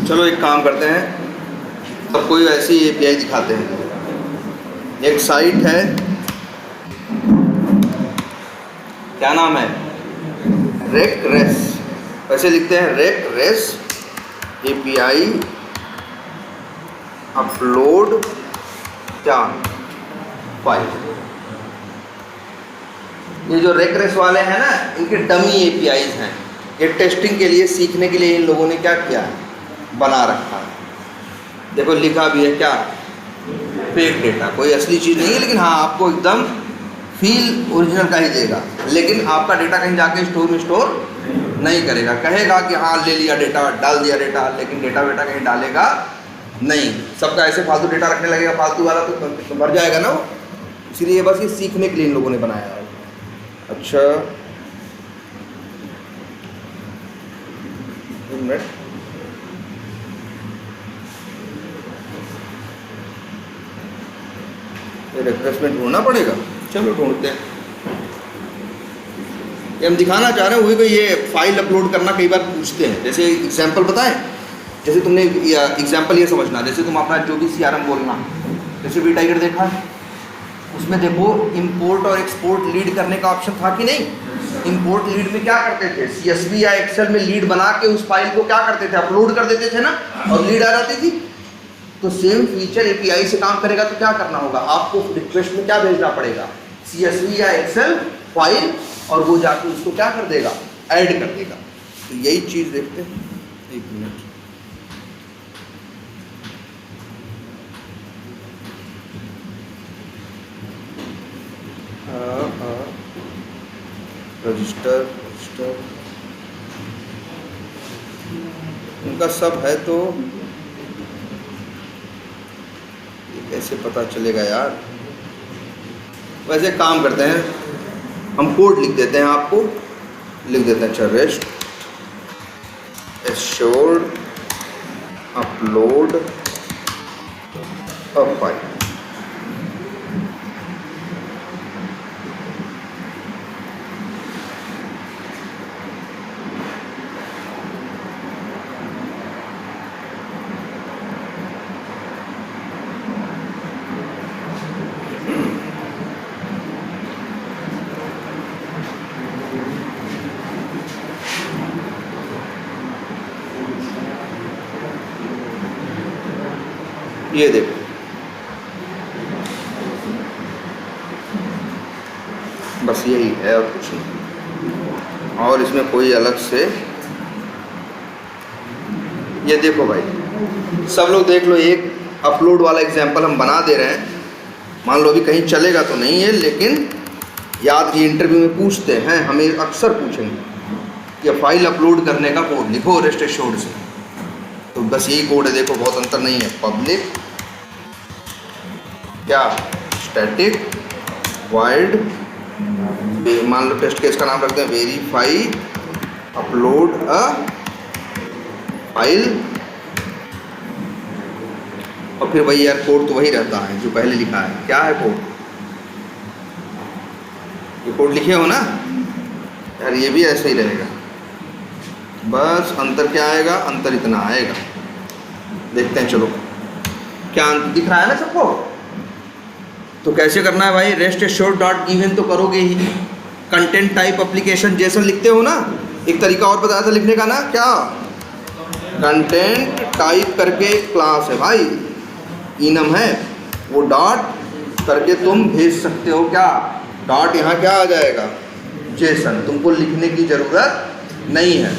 चलो एक काम करते हैं, अब कोई ऐसी API दिखाते हैं। एक साइट है, क्या नाम है? रेक्रेस, वैसे लिखते हैं रेक्रेस API अपलोड क्या फाइल। ये जो रेक्रेस वाले हैं ना, इनके डमी APIs हैं। ये टेस्टिंग के लिए, सीखने के लिए इन लोगों ने क्या किया है, बना रखा है। देखो लिखा भी है क्या, फेक डेटा, कोई असली चीज़ नहीं है, लेकिन हाँ आपको एकदम फील ओरिजिनल का ही देगा। लेकिन आपका डेटा कहीं जाके स्टोर में स्टोर नहीं करेगा, कहेगा कि हाँ ले लिया डेटा, डाल दिया डेटा, लेकिन डेटा कहीं डालेगा नहीं। सबका ऐसे फालतू डेटा रखने लगेगा, फालतू वाला तो मर जाएगा ना वो। इसलिए बस ये सीखने के लिए इन लोगों ने बनाया है। अच्छा एक मिनट, रिफ्रेशमेंट ढूंढना पड़ेगा, चलो ढूंढते हैं। ये हम दिखाना चाह रहे हैं वही को, ये फाइल अपलोड करना कई बार पूछते हैं। जैसे एग्जांपल बताएं, जैसे तुमने एग्जांपल ये समझना, जैसे तुम अपना जो भी CRM बोलना, जैसे वी टाइगर देखा, उसमें देखो इंपोर्ट और एक्सपोर्ट लीड करने का ऑप्शन था कि नहीं। इंपोर्ट लीड में क्या करते थे, CSV या एक्सेल में लीड बना के उस फाइल को क्या करते थे, अपलोड कर देते थे ना, और लीड आ जाती थी। तो सेम फीचर API से काम करेगा तो क्या करना होगा, आपको रिक्वेस्ट में क्या भेजना पड़ेगा, CSV या एक्सेल फाइल, और वो जाके उसको क्या कर देगा, ऐड कर देगा। तो यही चीज़ देखते हैं, एक मिनट। रजिस्टर उनका सब है, तो कैसे पता चलेगा यार। वैसे काम करते हैं, हम कोड लिख देते हैं, आपको लिख देते हैं। अच्छा, rest assured upload a file. ये देखो, बस यही है और कुछ नहीं, और इसमें कोई अलग से। ये देखो भाई, सब लोग देख लो, एक अपलोड वाला एग्जांपल हम बना दे रहे हैं। मान लो अभी कहीं चलेगा तो नहीं है, लेकिन याद ये इंटरव्यू में पूछते हैं, हमें अक्सर पूछेंगे कि फाइल अपलोड करने का कोड लिखो रेस्ट एश्योर्ड से। तो बस यही कोड है, देखो बहुत अंतर नहीं है। पब्लिक क्या, स्टैटिक वाइड, मान लो टेस्ट केस का नाम रखते हैं वेरीफाई अपलोड अ फाइल, और फिर वही यार कोड तो वही रहता है जो पहले लिखा है। क्या है कोड, ये कोड लिखे हो ना यार, ये भी ऐसे ही रहेगा, बस अंतर क्या आएगा, अंतर इतना आएगा। देखते हैं, चलो क्या अंतर दिख रहा है ना सबको। तो कैसे करना है भाई, रेस्ट एश्योर्ड डॉट गिवन तो करोगे ही। कंटेंट टाइप एप्लीकेशन जेसन लिखते हो ना, एक तरीका और बताया था लिखने का ना, क्या, कंटेंट टाइप करके एक क्लास है भाई, इनम है, वो डॉट करके तुम भेज सकते हो। क्या डॉट, यहाँ क्या आ जाएगा, जेसन, तुमको लिखने की ज़रूरत नहीं है।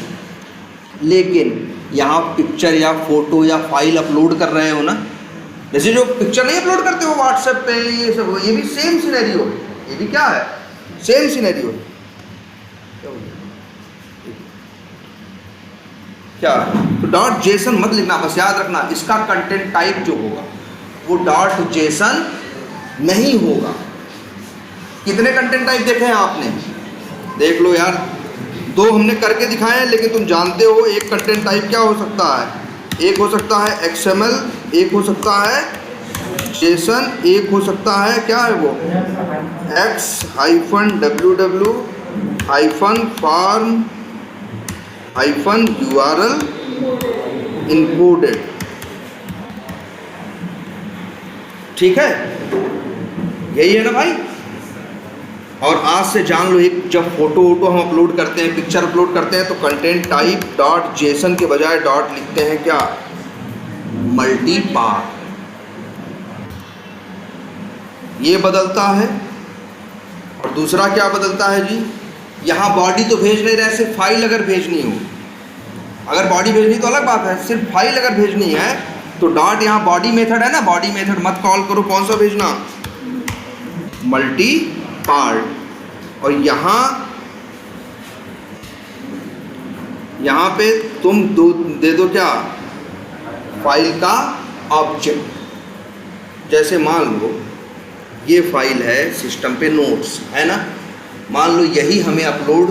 लेकिन यहाँ पिक्चर या फोटो या फाइल अपलोड कर रहे हो ना, जैसे जो पिक्चर नहीं अपलोड करते हो व्हाट्सएप पे, ये सब, ये भी सेम सिनेरियो है, ये भी क्या है, सेम सिनेरियो है। क्या, तो डॉट जेसन मत लिखना, बस याद रखना इसका कंटेंट टाइप जो होगा वो डॉट जेसन नहीं होगा। कितने कंटेंट टाइप देखे हैं आपने, देख लो यार, दो हमने करके दिखाए हैं, लेकिन तुम जानते हो एक कंटेंट टाइप क्या हो सकता है, एक हो सकता है XML, एक हो सकता है जेसन, एक हो सकता है क्या है वो X-www-form-URL included। ठीक है, यही है ना भाई। और आज से जान लो, एक जब फोटो वोटो हम अपलोड करते हैं, पिक्चर अपलोड करते हैं, तो कंटेंट टाइप डॉट जेसन के बजाय डॉट लिखते हैं क्या, मल्टी पार्ट। ये बदलता है। और दूसरा क्या बदलता है जी, यहाँ बॉडी तो भेज नहीं रहे, सिर्फ फाइल अगर भेजनी हो, अगर बॉडी भेजनी तो अलग बात है, सिर्फ फाइल अगर भेजनी है तो डॉट, यहाँ बॉडी मेथड है ना, बॉडी मेथड मत कॉल करो, कौन सा भेजना, मल्टी पार्ट। और यहाँ पे तुम दे दो क्या, फाइल का ऑब्जेक्ट। जैसे मान लो ये फाइल है सिस्टम पे, नोट्स है ना, मान लो यही हमें अपलोड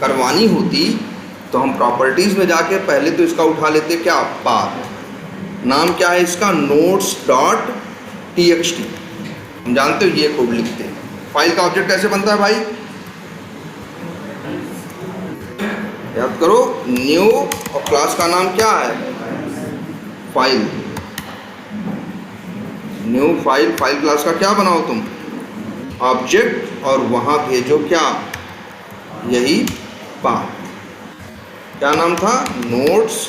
करवानी होती तो हम प्रॉपर्टीज़ में जाके पहले तो इसका उठा लेते क्या, पाथ, नाम क्या है इसका, notes.txt। हम जानते हो ये कोड लिखते हैं। फाइल का ऑब्जेक्ट कैसे बनता है भाई, याद करो, न्यू और क्लास का नाम क्या है, file. New file, file class का क्या बनाओ तुम, ऑब्जेक्ट, और वहां भेजो क्या, यही पाथ। क्या नाम था, नोट्स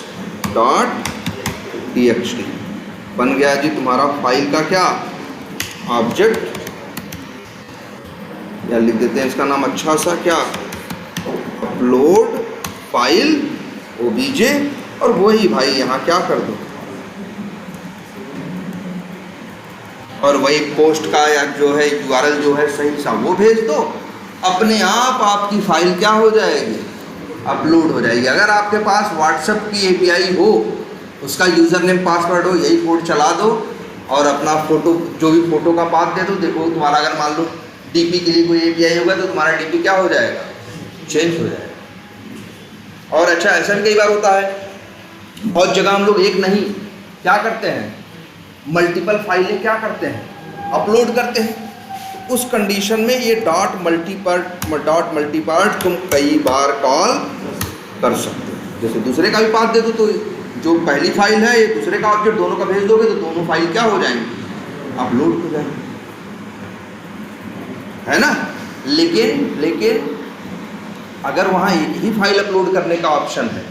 डॉट txt। बन गया जी तुम्हारा फाइल का क्या, ऑब्जेक्ट, या लिख देते हैं इसका नाम अच्छा सा क्या, अपलोड फाइल ओबीजे, और वही भाई यहाँ क्या कर दो, और वही पोस्ट का या जो है यूआरएल जो है सही सा वो भेज दो, अपने आप आपकी फाइल क्या हो जाएगी, अपलोड हो जाएगी। अगर आपके पास व्हाट्सएप की एपीआई हो, उसका यूज़र नेम पासवर्ड हो, यही कोड चला दो और अपना फ़ोटो, जो भी फ़ोटो का पाथ दे दो। देखो तुम्हारा अगर मान लो डीपी के लिए कोई एपीआई होगा तो तुम्हारा डीपी क्या हो जाएगा, चेंज हो जाएगा। और अच्छा ऐसा भी कई बार होता है, बहुत जगह हम लोग एक नहीं क्या करते हैं, मल्टीपल फाइलें क्या करते हैं, अपलोड करते हैं। तो उस कंडीशन में ये डॉट मल्टीपार्ट तुम कई बार कॉल कर सकते हो। जैसे दूसरे का भी पाथ दे दो तो जो पहली फाइल है ये दूसरे का ऑब्जेक्ट दोनों का भेज दोगे तो दोनों फाइल क्या हो जाएंगे, अपलोड हो जाएंगे, है ना। लेकिन अगर वहाँ एक ही फाइल अपलोड करने का ऑप्शन है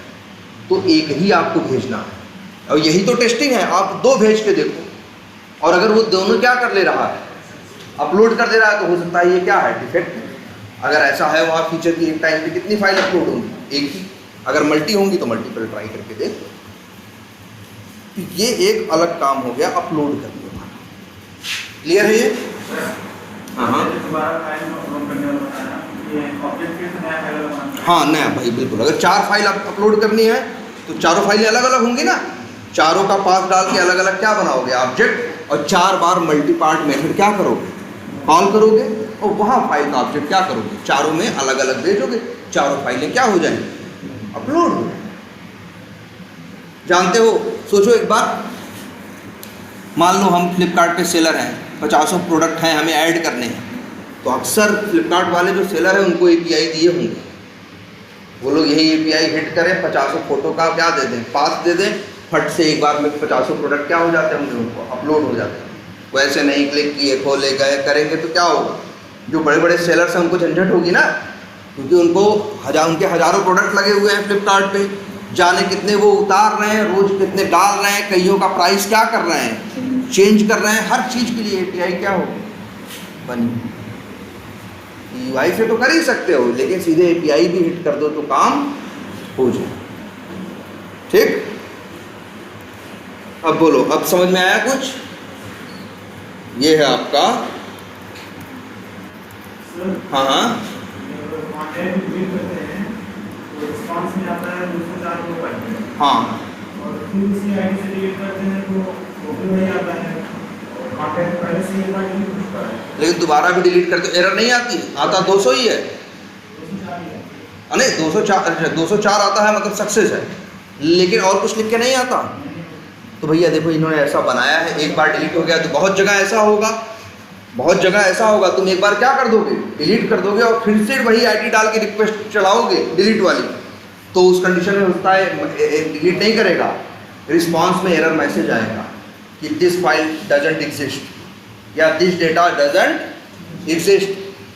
तो एक ही आपको भेजना है, और यही तो टेस्टिंग है। आप दो भेज के देखो, और अगर वो दोनों क्या कर ले रहा है, अपलोड कर दे रहा है, तो हो सकता है ये क्या है, डिफेक्ट। अगर ऐसा है वहाँ फीचर की एक टाइम पे कितनी फाइल अपलोड होंगी, एक ही। अगर मल्टी होंगी तो मल्टीपल ट्राई करके देखो। तो ये एक अलग काम हो गया अपलोड करने वाला। क्लियर है ये? हाँ नया भाई बिल्कुल। अगर 4 फाइल अपलोड करनी है तो चारों फाइलें अलग अलग होंगी ना, चारों का पाथ डाल के अलग अलग क्या बनाओगे, ऑब्जेक्ट, और 4 बार मल्टी पार्ट मेथड क्या करोगे, कॉल करोगे, और वहाँ फाइल का ऑब्जेक्ट क्या करोगे, चारों में अलग अलग भेजोगे, चारों फाइलें क्या हो जाएंगी, अपलोड हो। जानते हो, सोचो एक बार, मान लो हम फ्लिपकार्ट पे सेलर हैं, 50 प्रोडक्ट हैं, हमें ऐड करने हैं, तो अक्सर फ्लिपकार्ट वाले जो सेलर हैं उनको एपीआई दिए होंगे, वो लोग यही एपीआई हिट करें, 50 फोटो का क्या दे दें, पाथ दे दें, फट से एक बार में 50 प्रोडक्ट क्या हो जाते होंगे, उनको अपलोड हो जाते हैं। वैसे नहीं क्लिक किए, खोले गए, करेंगे तो क्या होगा, जो बड़े बड़े सेलर्स हैं उनको झंझट होगी ना, क्योंकि उनको उनके हज़ारों प्रोडक्ट लगे हुए हैं फ्लिपकार्ट पे, जाने कितने वो उतार रहे हैं, रोज़ कितने डाल रहे हैं, कईयों का प्राइस क्या कर रहे हैं, चेंज कर रहे हैं, हर चीज़ के लिए एपीआई क्या होगी, बनी। यूआई से तो कर ही सकते हो, लेकिन सीधे एपीआई भी हिट कर दो तो काम हो जाए। ठीक, अब बोलो, अब समझ में आया कुछ? ये है आपका, हाँ हाँ, हाँ, लेकिन दोबारा भी डिलीट करते एरर नहीं आती, आता 200 ही है, नहीं 204 आता है, मतलब सक्सेस है, लेकिन और कुछ लिख के नहीं आता। तो भैया देखो इन्होंने ऐसा बनाया है, एक बार डिलीट हो गया तो बहुत जगह ऐसा होगा, बहुत जगह ऐसा होगा, तुम एक बार क्या कर दोगे, डिलीट कर दोगे, और फिर से वही आईडी डाल के रिक्वेस्ट चलाओगे डिलीट वाली, तो उस कंडीशन में होता है डिलीट नहीं करेगा, रिस्पॉन्स में एरर मैसेज आएगा कि दिस फाइल डजंट एग्जिस्ट, या दिस डेटा डजंट एग्जिस्ट।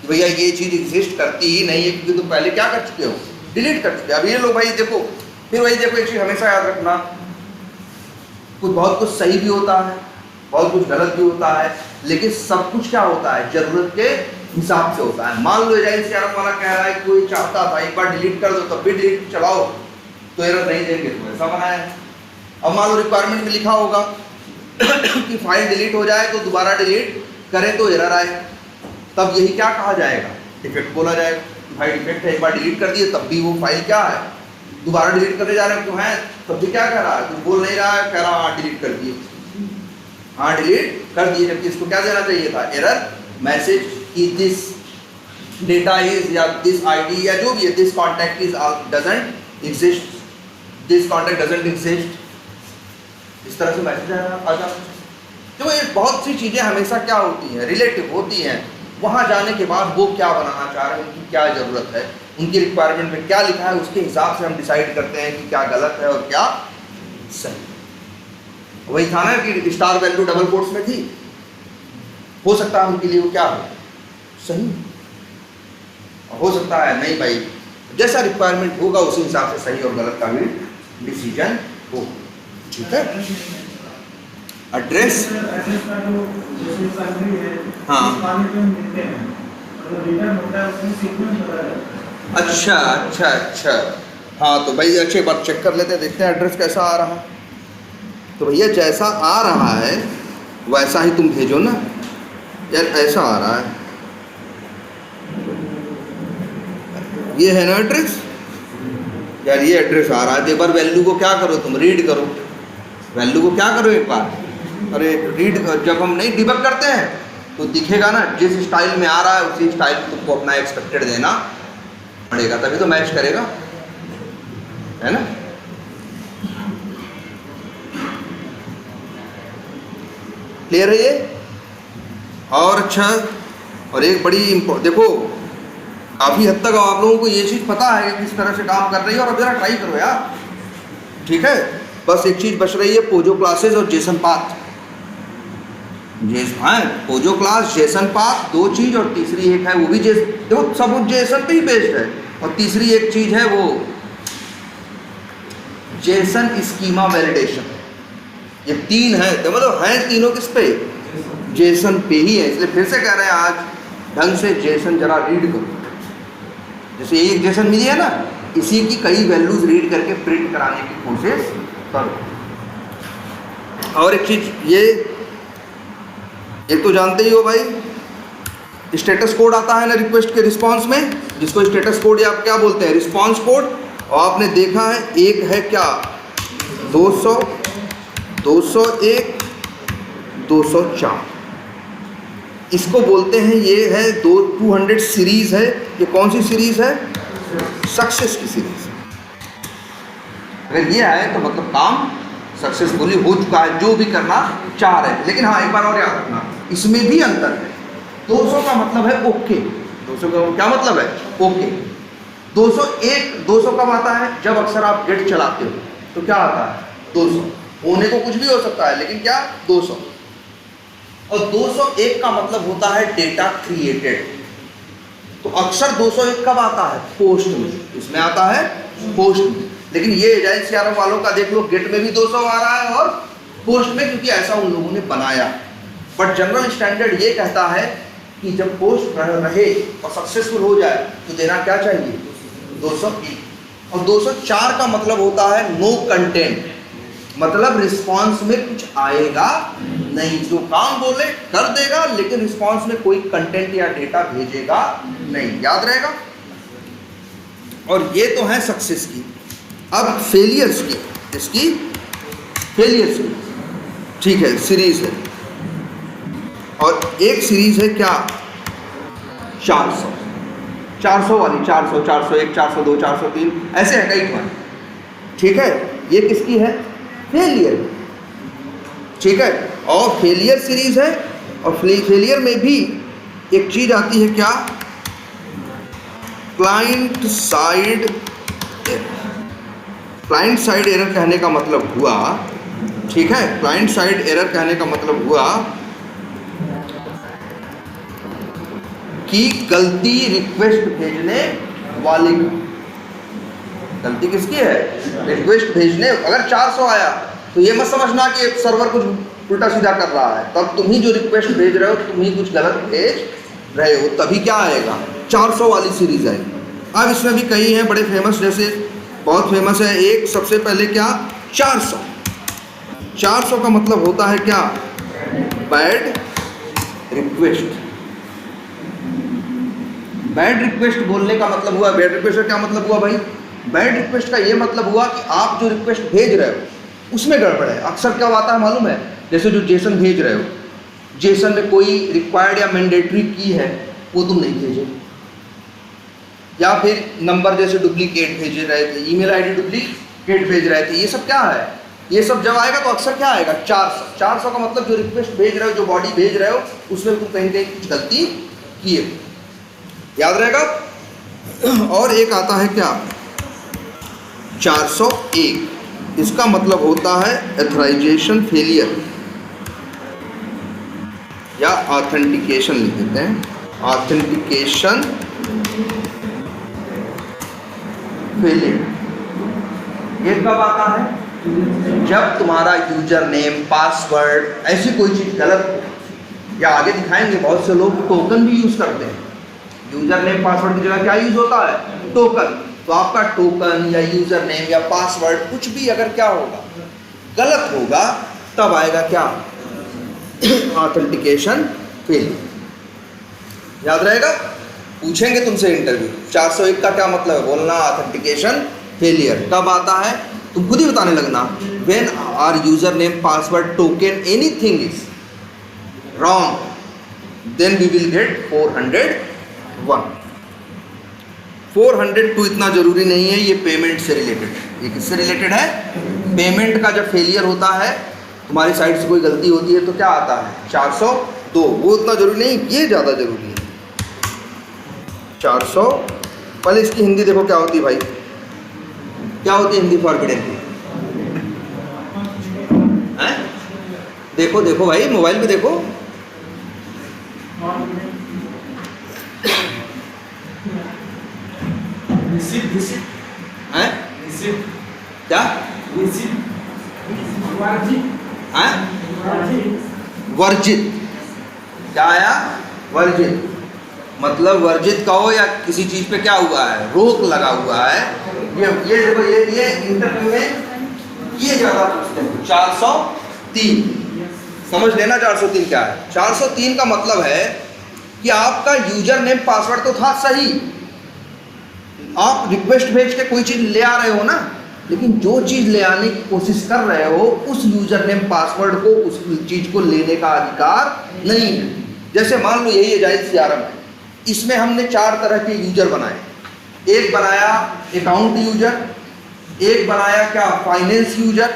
भैया ये चीज़ एग्जिस्ट करती ही नहीं है, क्योंकि तुम पहले क्या कर चुके हो, डिलीट कर चुके हो। अब ये लो भाई देखो, फिर वही देखो, एक चीज़ हमेशा याद रखना, बहुत कुछ सही भी होता है, बहुत कुछ गलत भी होता है, लेकिन सब कुछ क्या होता है, ज़रूरत के हिसाब से होता है। मान लो एजेंसी वाला कह रहा है कि कोई चाहता था एक बार डिलीट कर दो, तब भी डिलीट चलाओ तो एरर नहीं देंगे, तो ऐसा बनाया है। अब मान लो रिक्वायरमेंट में लिखा होगा कि फाइल डिलीट हो जाए तो दोबारा डिलीट करें तो एरर आए, तब यही क्या कहा जाएगा, डिफेक्ट बोला जाएगा। भाई डिफेक्ट है, एक बार डिलीट कर दिए तब भी वो फाइल क्या है, दोबारा डिलीट करने जा रहे हैं तो है, तब भी क्या कर रहा है, तुम बोल नहीं रहा है, कह रहा हाँ डिलीट कर दिए, हाँ डिलीट कर दिए, जबकि इसको क्या देना चाहिए था, एरर मैसेज कि दिस डेटा इज, या दिस आईडी, या जो भी है, this contact is doesn't exist, this contact doesn't exist, इस तरह से मैसेज आ जाता। तो ये बहुत सी चीज़ें हमेशा क्या होती हैं, रिलेटिव होती हैं। वहाँ जाने के बाद वो क्या बनाना चाह रहे हैं, उनकी क्या ज़रूरत है, उनकी रिक्वायरमेंट में क्या लिखा है, उसके हिसाब से हम डिसाइड करते हैं कि क्या गलत है और क्या सही। वही था ना कि स्टार वैल्यू डबल कोट्स में थी, हो सकता है उनके लिए वो क्या हो, सही हो सकता है नहीं भाई, जैसा रिक्वायरमेंट होगा उसी हिसाब से सही और गलत का भी डिसीजन हो। ठीक है, एड्रेस हाँ अच्छा अच्छा अच्छा हाँ, तो भाई अच्छे बार चेक कर लेते हैं, देखते हैं एड्रेस कैसा आ रहा है। तो भैया जैसा आ रहा है वैसा ही तुम भेजो ना यार, ऐसा आ रहा है, ये है ना एड्रेस यार, ये एड्रेस आ रहा है। तो एक बार वैल्यू को क्या करो, तुम रीड करो, वैल्यू को क्या करो एक बार, अरे रीड, जब हम नहीं डिबग करते हैं तो दिखेगा ना, जिस स्टाइल में आ रहा है उसी स्टाइल में तुमको अपना एक्सपेक्टेड देना पड़ेगा, तभी तो मैच करेगा, है ना। क्लियर है ये। और अच्छा, और एक बड़ी देखो काफ़ी हद तक आप लोगों को ये चीज़ पता है कि किस तरह से काम कर रही है, और अब जरा ट्राई करो यार। ठीक है, बस एक चीज़ बच रही है, पोजो क्लासेस और जेसन पाथ। हाँ, पोजो क्लास, जेसन पाथ, दो चीज़, और तीसरी एक है वो भी देखो सब जेसन पे ही बेस्ड है, और तीसरी एक चीज़ है वो जेसन स्कीमा वैलिडेशन। ये तीन है, तो मतलब हैं तीनों किस पे, जेसन पे ही है। इसलिए फिर से कह रहे हैं आज ढंग से जेसन जरा रीड करो। जैसे एक जेसन मिली है ना, इसी की कई वैल्यूज रीड करके प्रिंट कराने की कोशिश करो। और एक चीज ये एक तो जानते ही हो भाई, स्टेटस कोड आता है ना रिक्वेस्ट के रिस्पांस में, जिसको स्टेटस कोड या आप क्या बोलते हैं, रिस्पांस कोड। और आपने देखा है एक है क्या 200, 201, 204, इसको बोलते हैं, ये है 200 सीरीज़ है। ये कौन सी सीरीज़ है, सक्सेस की सीरीज़। अगर ये है तो मतलब काम सक्सेसफुली हो चुका है, जो भी करना चाह रहे हैं। लेकिन हाँ एक बार और याद रखना, इसमें भी अंतर है। 200 का मतलब है ओके, 200 का क्या मतलब है, ओके। 201, 200 कब आता है, जब अक्सर आप गेट चलाते हो तो क्या आता है 200, होने को कुछ भी हो सकता है लेकिन क्या 200। और 201 का मतलब होता है डेटा क्रिएटेड। तो अक्सर 201 कब आता है, पोस्ट में, इसमें आता है पोस्ट में। लेकिन ये एजाइल सीआरएम वालों का देख लो, गेट में भी 200 आ रहा है और पोस्ट में, क्योंकि ऐसा उन लोगों ने बनाया। बट जनरल स्टैंडर्ड ये कहता है कि जब पोस्ट रहे और सक्सेसफुल हो जाए तो देना क्या चाहिए 201। और 204 का मतलब होता है नो कंटेंट, मतलब रिस्पांस में कुछ आएगा नहीं, जो काम बोले कर देगा लेकिन रिस्पांस में कोई कंटेंट या डेटा भेजेगा नहीं। याद रहेगा। और ये तो है सक्सेस की। अब फेलियर्स की, इसकी फेलियर्स की, ठीक है, सीरीज है। और एक सीरीज है क्या 400, 400 वाली, 400, 401, 402, 403, ऐसे है कई बार। ठीक है, ये किसकी है, फेलियर। ठीक है, और फेलियर सीरीज है। और फेलियर में भी एक चीज आती है क्या, client side error. Client side error कहने का मतलब हुआ, ठीक है, क्लाइंट साइड एरर कहने का मतलब हुआ कि गलती रिक्वेस्ट भेजने वाले की, गलती किसकी है, रिक्वेस्ट भेजने। अगर 400 आया तो ये मत समझना कि सर्वर कुछ उल्टा सीधा कर रहा है, तब तुम ही जो रिक्वेस्ट भेज रहे हो तुम ही कुछ गलत भेज रहे हो, तभी क्या आएगा 400 वाली सीरीज आएगी। अब इसमें भी कई हैं बड़े फेमस, जैसे बहुत फेमस है एक, सबसे पहले क्या 400। 400 का मतलब होता है क्या, बैड रिक्वेस्ट। बैड रिक्वेस्ट बोलने का मतलब हुआ, बैड रिक्वेस्ट का क्या मतलब हुआ भाई, बैड रिक्वेस्ट का ये मतलब हुआ कि आप जो रिक्वेस्ट भेज रहे हो उसमें गड़बड़ है। अक्सर क्या आता है मालूम है, जैसे जो जेसन भेज रहे हो, जेसन में कोई रिक्वायर्ड या मैंडेटरी की है वो तुम नहीं भेजे, या फिर नंबर जैसे डुप्लीकेट भेज रहे थे, ईमेल आईडी डुप्लीकेट भेज रहे थे, ये सब क्या है ये सब जब आएगा तो अक्सर क्या आएगा 400। 400 का मतलब जो रिक्वेस्ट भेज रहे हो, जो बॉडी भेज रहे हो, उसमें तुम कहीं कहीं कुछ गलती किए, याद रहेगा। और एक आता है क्या 401, इसका मतलब होता है एथराइजेशन फेलियर या ऑथेंटिकेशन लिख देते हैं, ऑथेंटिकेशन फेलियर। ये कब आता है? जब तुम्हारा यूजर नेम, पासवर्ड, ऐसी कोई चीज़ गलत हो, या आगे दिखाएंगे बहुत से लोग टोकन भी यूज़ करते हैं। यूजर नेम पासवर्ड की जगह क्या यूज़ होता है? टोकन। तो आपका टोकन या यूजर नेम या पासवर्ड कुछ भी अगर क्या होगा, गलत होगा, तब आएगा क्या ऑथेंटिकेशन फेलियर। याद रहेगा, पूछेंगे तुमसे इंटरव्यू। 401 का क्या मतलब है? बोलना ऑथेंटिकेशन फेलियर। कब आता है? तुम खुद ही बताने लगना। When are user name password token anything is wrong then we will get 401। 402 इतना जरूरी नहीं है, ये पेमेंट से रिलेटेड है। ये किससे रिलेटेड है? पेमेंट का जब फेलियर होता है, तुम्हारी साइड से कोई गलती होती है, तो क्या आता है 402। वो इतना जरूरी नहीं, ये ज़्यादा जरूरी है 400। पहले इसकी हिंदी देखो क्या होती है भाई, क्या होती है हिंदी फॉरबिडन की? हैं? देखो देखो भाई, मोबाइल पे देखो। हैं? क्या? हैं? वर्जित। क्या आया? वर्जित। मतलब वर्जित कहो या किसी चीज पे क्या हुआ है, रोक लगा हुआ है। ये देखो, ये इंटरव्यू में ये ज्यादा पूछते हैं। 403 समझ लेना। 403 क्या है? 403 का मतलब है कि आपका यूजर नेम पासवर्ड तो था सही, आप रिक्वेस्ट भेज के कोई चीज ले आ रहे हो ना, लेकिन जो चीज ले आने की कोशिश कर रहे हो, उस यूजर नेम पासवर्ड को, उस चीज को लेने का अधिकार नहीं है। जैसे मान लो यही एजाइल सीआरएम है, इसमें हमने 4 तरह के यूजर बनाए। एक बनाया अकाउंट यूजर, एक बनाया क्या फाइनेंस यूजर,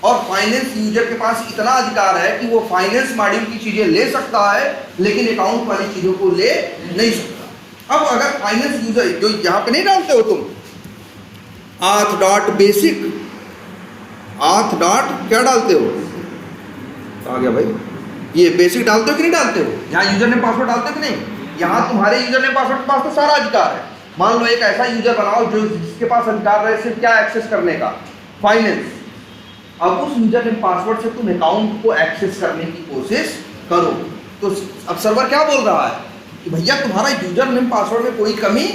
और फाइनेंस यूजर के पास इतना अधिकार है कि वो फाइनेंस मॉड्यूल की चीजें ले सकता है, लेकिन अकाउंट वाली चीजों को ले नहीं सकता। अब अगर फाइनेंस यूजर, जो यहाँ पे नहीं डालते हो तुम auth.basic, auth. क्या डालते हो? आ गया भाई, ये बेसिक डालते हो कि नहीं डालते हो? यहाँ यूजर नेम पासवर्ड डालते हो कि नहीं? यहाँ तुम्हारे यूजर नेम पासवर्ड के पास तो सारा अधिकार है। मान लो एक ऐसा यूजर बनाओ जो जिसके पास अधिकार रहे सिर्फ क्या एक्सेस करने का, फाइनेंस। अब उस यूजर नेम पासवर्ड से तुम अकाउंट को एक्सेस करने की कोशिश करो, तो अब सर्वर क्या बोल रहा है कि भैया तुम्हारा यूजर नेम पासवर्ड में कोई कमी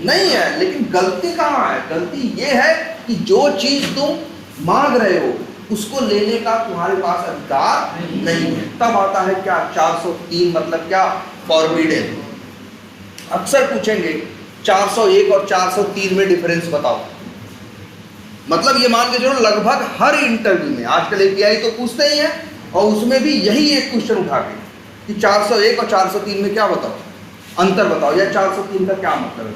नहीं है, लेकिन गलती कहाँ है? गलती ये है कि जो चीज तुम मांग रहे हो उसको लेने का तुम्हारे पास अधिकार नहीं है। तब आता है क्या 403, मतलब क्या फॉरबिडन। अक्सर पूछेंगे 401 और 403 में डिफरेंस बताओ। मतलब ये मान के चलो लगभग हर इंटरव्यू में आजकल एपीआई तो पूछते ही है, और उसमें भी यही एक क्वेश्चन उठा के कि 401 और 403 में क्या बताओ, अंतर बताओ, या 403 का क्या मतलब है।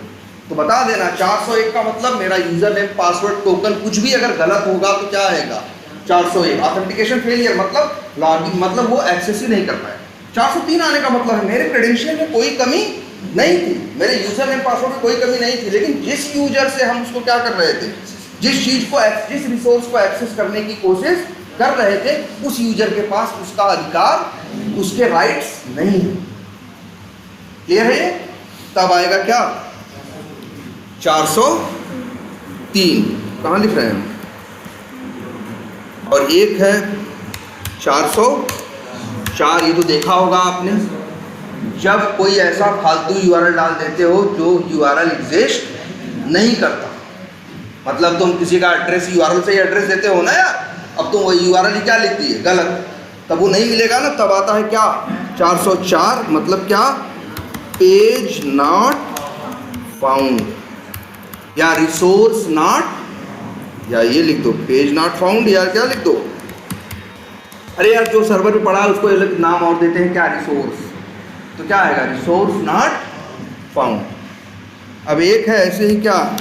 तो बता देना 401 का मतलब मेरा यूजर नेम पासवर्ड टोकन कुछ भी अगर गलत होगा तो क्या आएगा 401। ऑथेंटिकेशन फेलियर मतलब लॉगिन, मतलब वो एक्सेस ही नहीं कर पाए। 403 आने का मतलब है मेरे क्रेडेंशियल में कोई कमी नहीं थी, मेरे यूजर नेम पासवर्ड में कोई कमी नहीं थी, लेकिन जिस यूजर से हम उसको क्या कर रहे थे, जिस चीज को, जिस रिसोर्स को एक्सेस करने की कोशिश कर रहे थे, उस यूजर के पास उसका अधिकार, उसके राइट्स नहीं है। क्लियर है? तब आएगा क्या 403। कहाँ लिख रहे हैं? और एक है 404। ये तो देखा होगा आपने, जब कोई ऐसा फालतू यूआरएल डाल देते हो जो यूआरएल एग्जिस्ट नहीं करता। मतलब तुम किसी का एड्रेस यूआरएल से ही एड्रेस देते हो ना यार, अब तुम वही यूआरएल क्या लिख दी है गलत, तब वो नहीं मिलेगा ना। तब आता है क्या 404, मतलब क्या पेज नॉट फाउंड या रिसोर्स नॉट, या ये लिख दो पेज नॉट फाउंड, या क्या लिख दो। अरे यार जो सर्वर पे पड़ा है उसको अलग नाम और देते हैं क्या, रिसोर्स। तो क्या आएगा रिसोर्स नॉट फाउंड। अब एक है ऐसे ही क्या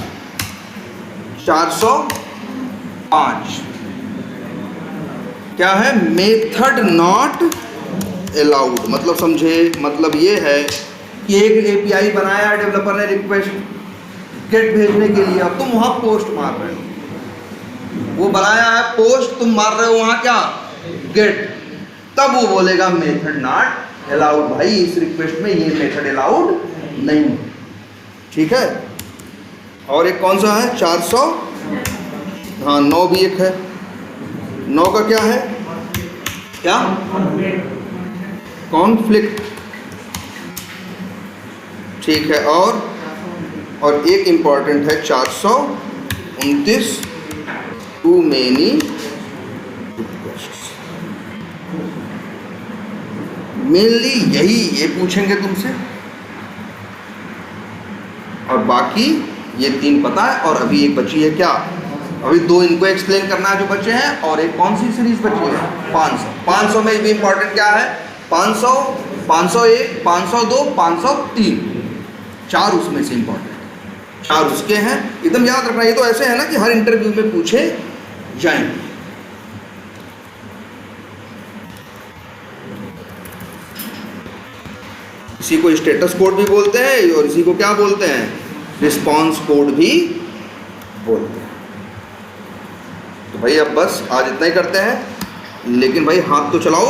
405। क्या है? Method not allowed. मतलब समझे, मतलब ये है कि एक एपीआई बनाया डेवलपर ने रिक्वेस्ट गेट भेजने के लिए, अब तुम वहां पोस्ट मार रहे हो। वो बनाया है पोस्ट, तुम मार रहे हो वहां क्या? गेट। तब वो बोलेगा मेथड नॉट अलाउड। भाई इस रिक्वेस्ट में ये मेथड अलाउड नहीं। ठीक है। और एक कौन सा है? 400, हाँ 9 भी एक है। 9 का क्या है? क्या? कॉन्फ्लिक्ट। ठीक है। और एक इंपॉर्टेंट है 429, टू मेनी रिक्वेस्ट्स। मेनली यही ये पूछेंगे तुमसे, और बाकी ये 3 पता है। और अभी एक बची है क्या? अभी 2 इनको एक्सप्लेन करना है जो बचे हैं, और एक कौन सी सीरीज बची है? 500। 500 में भी इंपॉर्टेंट क्या है? 500, 501, 502, 503, 4 उसमें से इंपॉर्टेंट, 4 उसके हैं। एकदम याद रखना। ये तो ऐसे है ना कि हर इंटरव्यू में पूछे जाएंगे। इसी को स्टेटस कोड भी बोलते हैं, और इसी को क्या बोलते हैं? रिस्पॉन्स कोड भी बोलते हैं। तो भाई अब बस आज इतना ही करते हैं, लेकिन भाई हाथ तो चलाओ।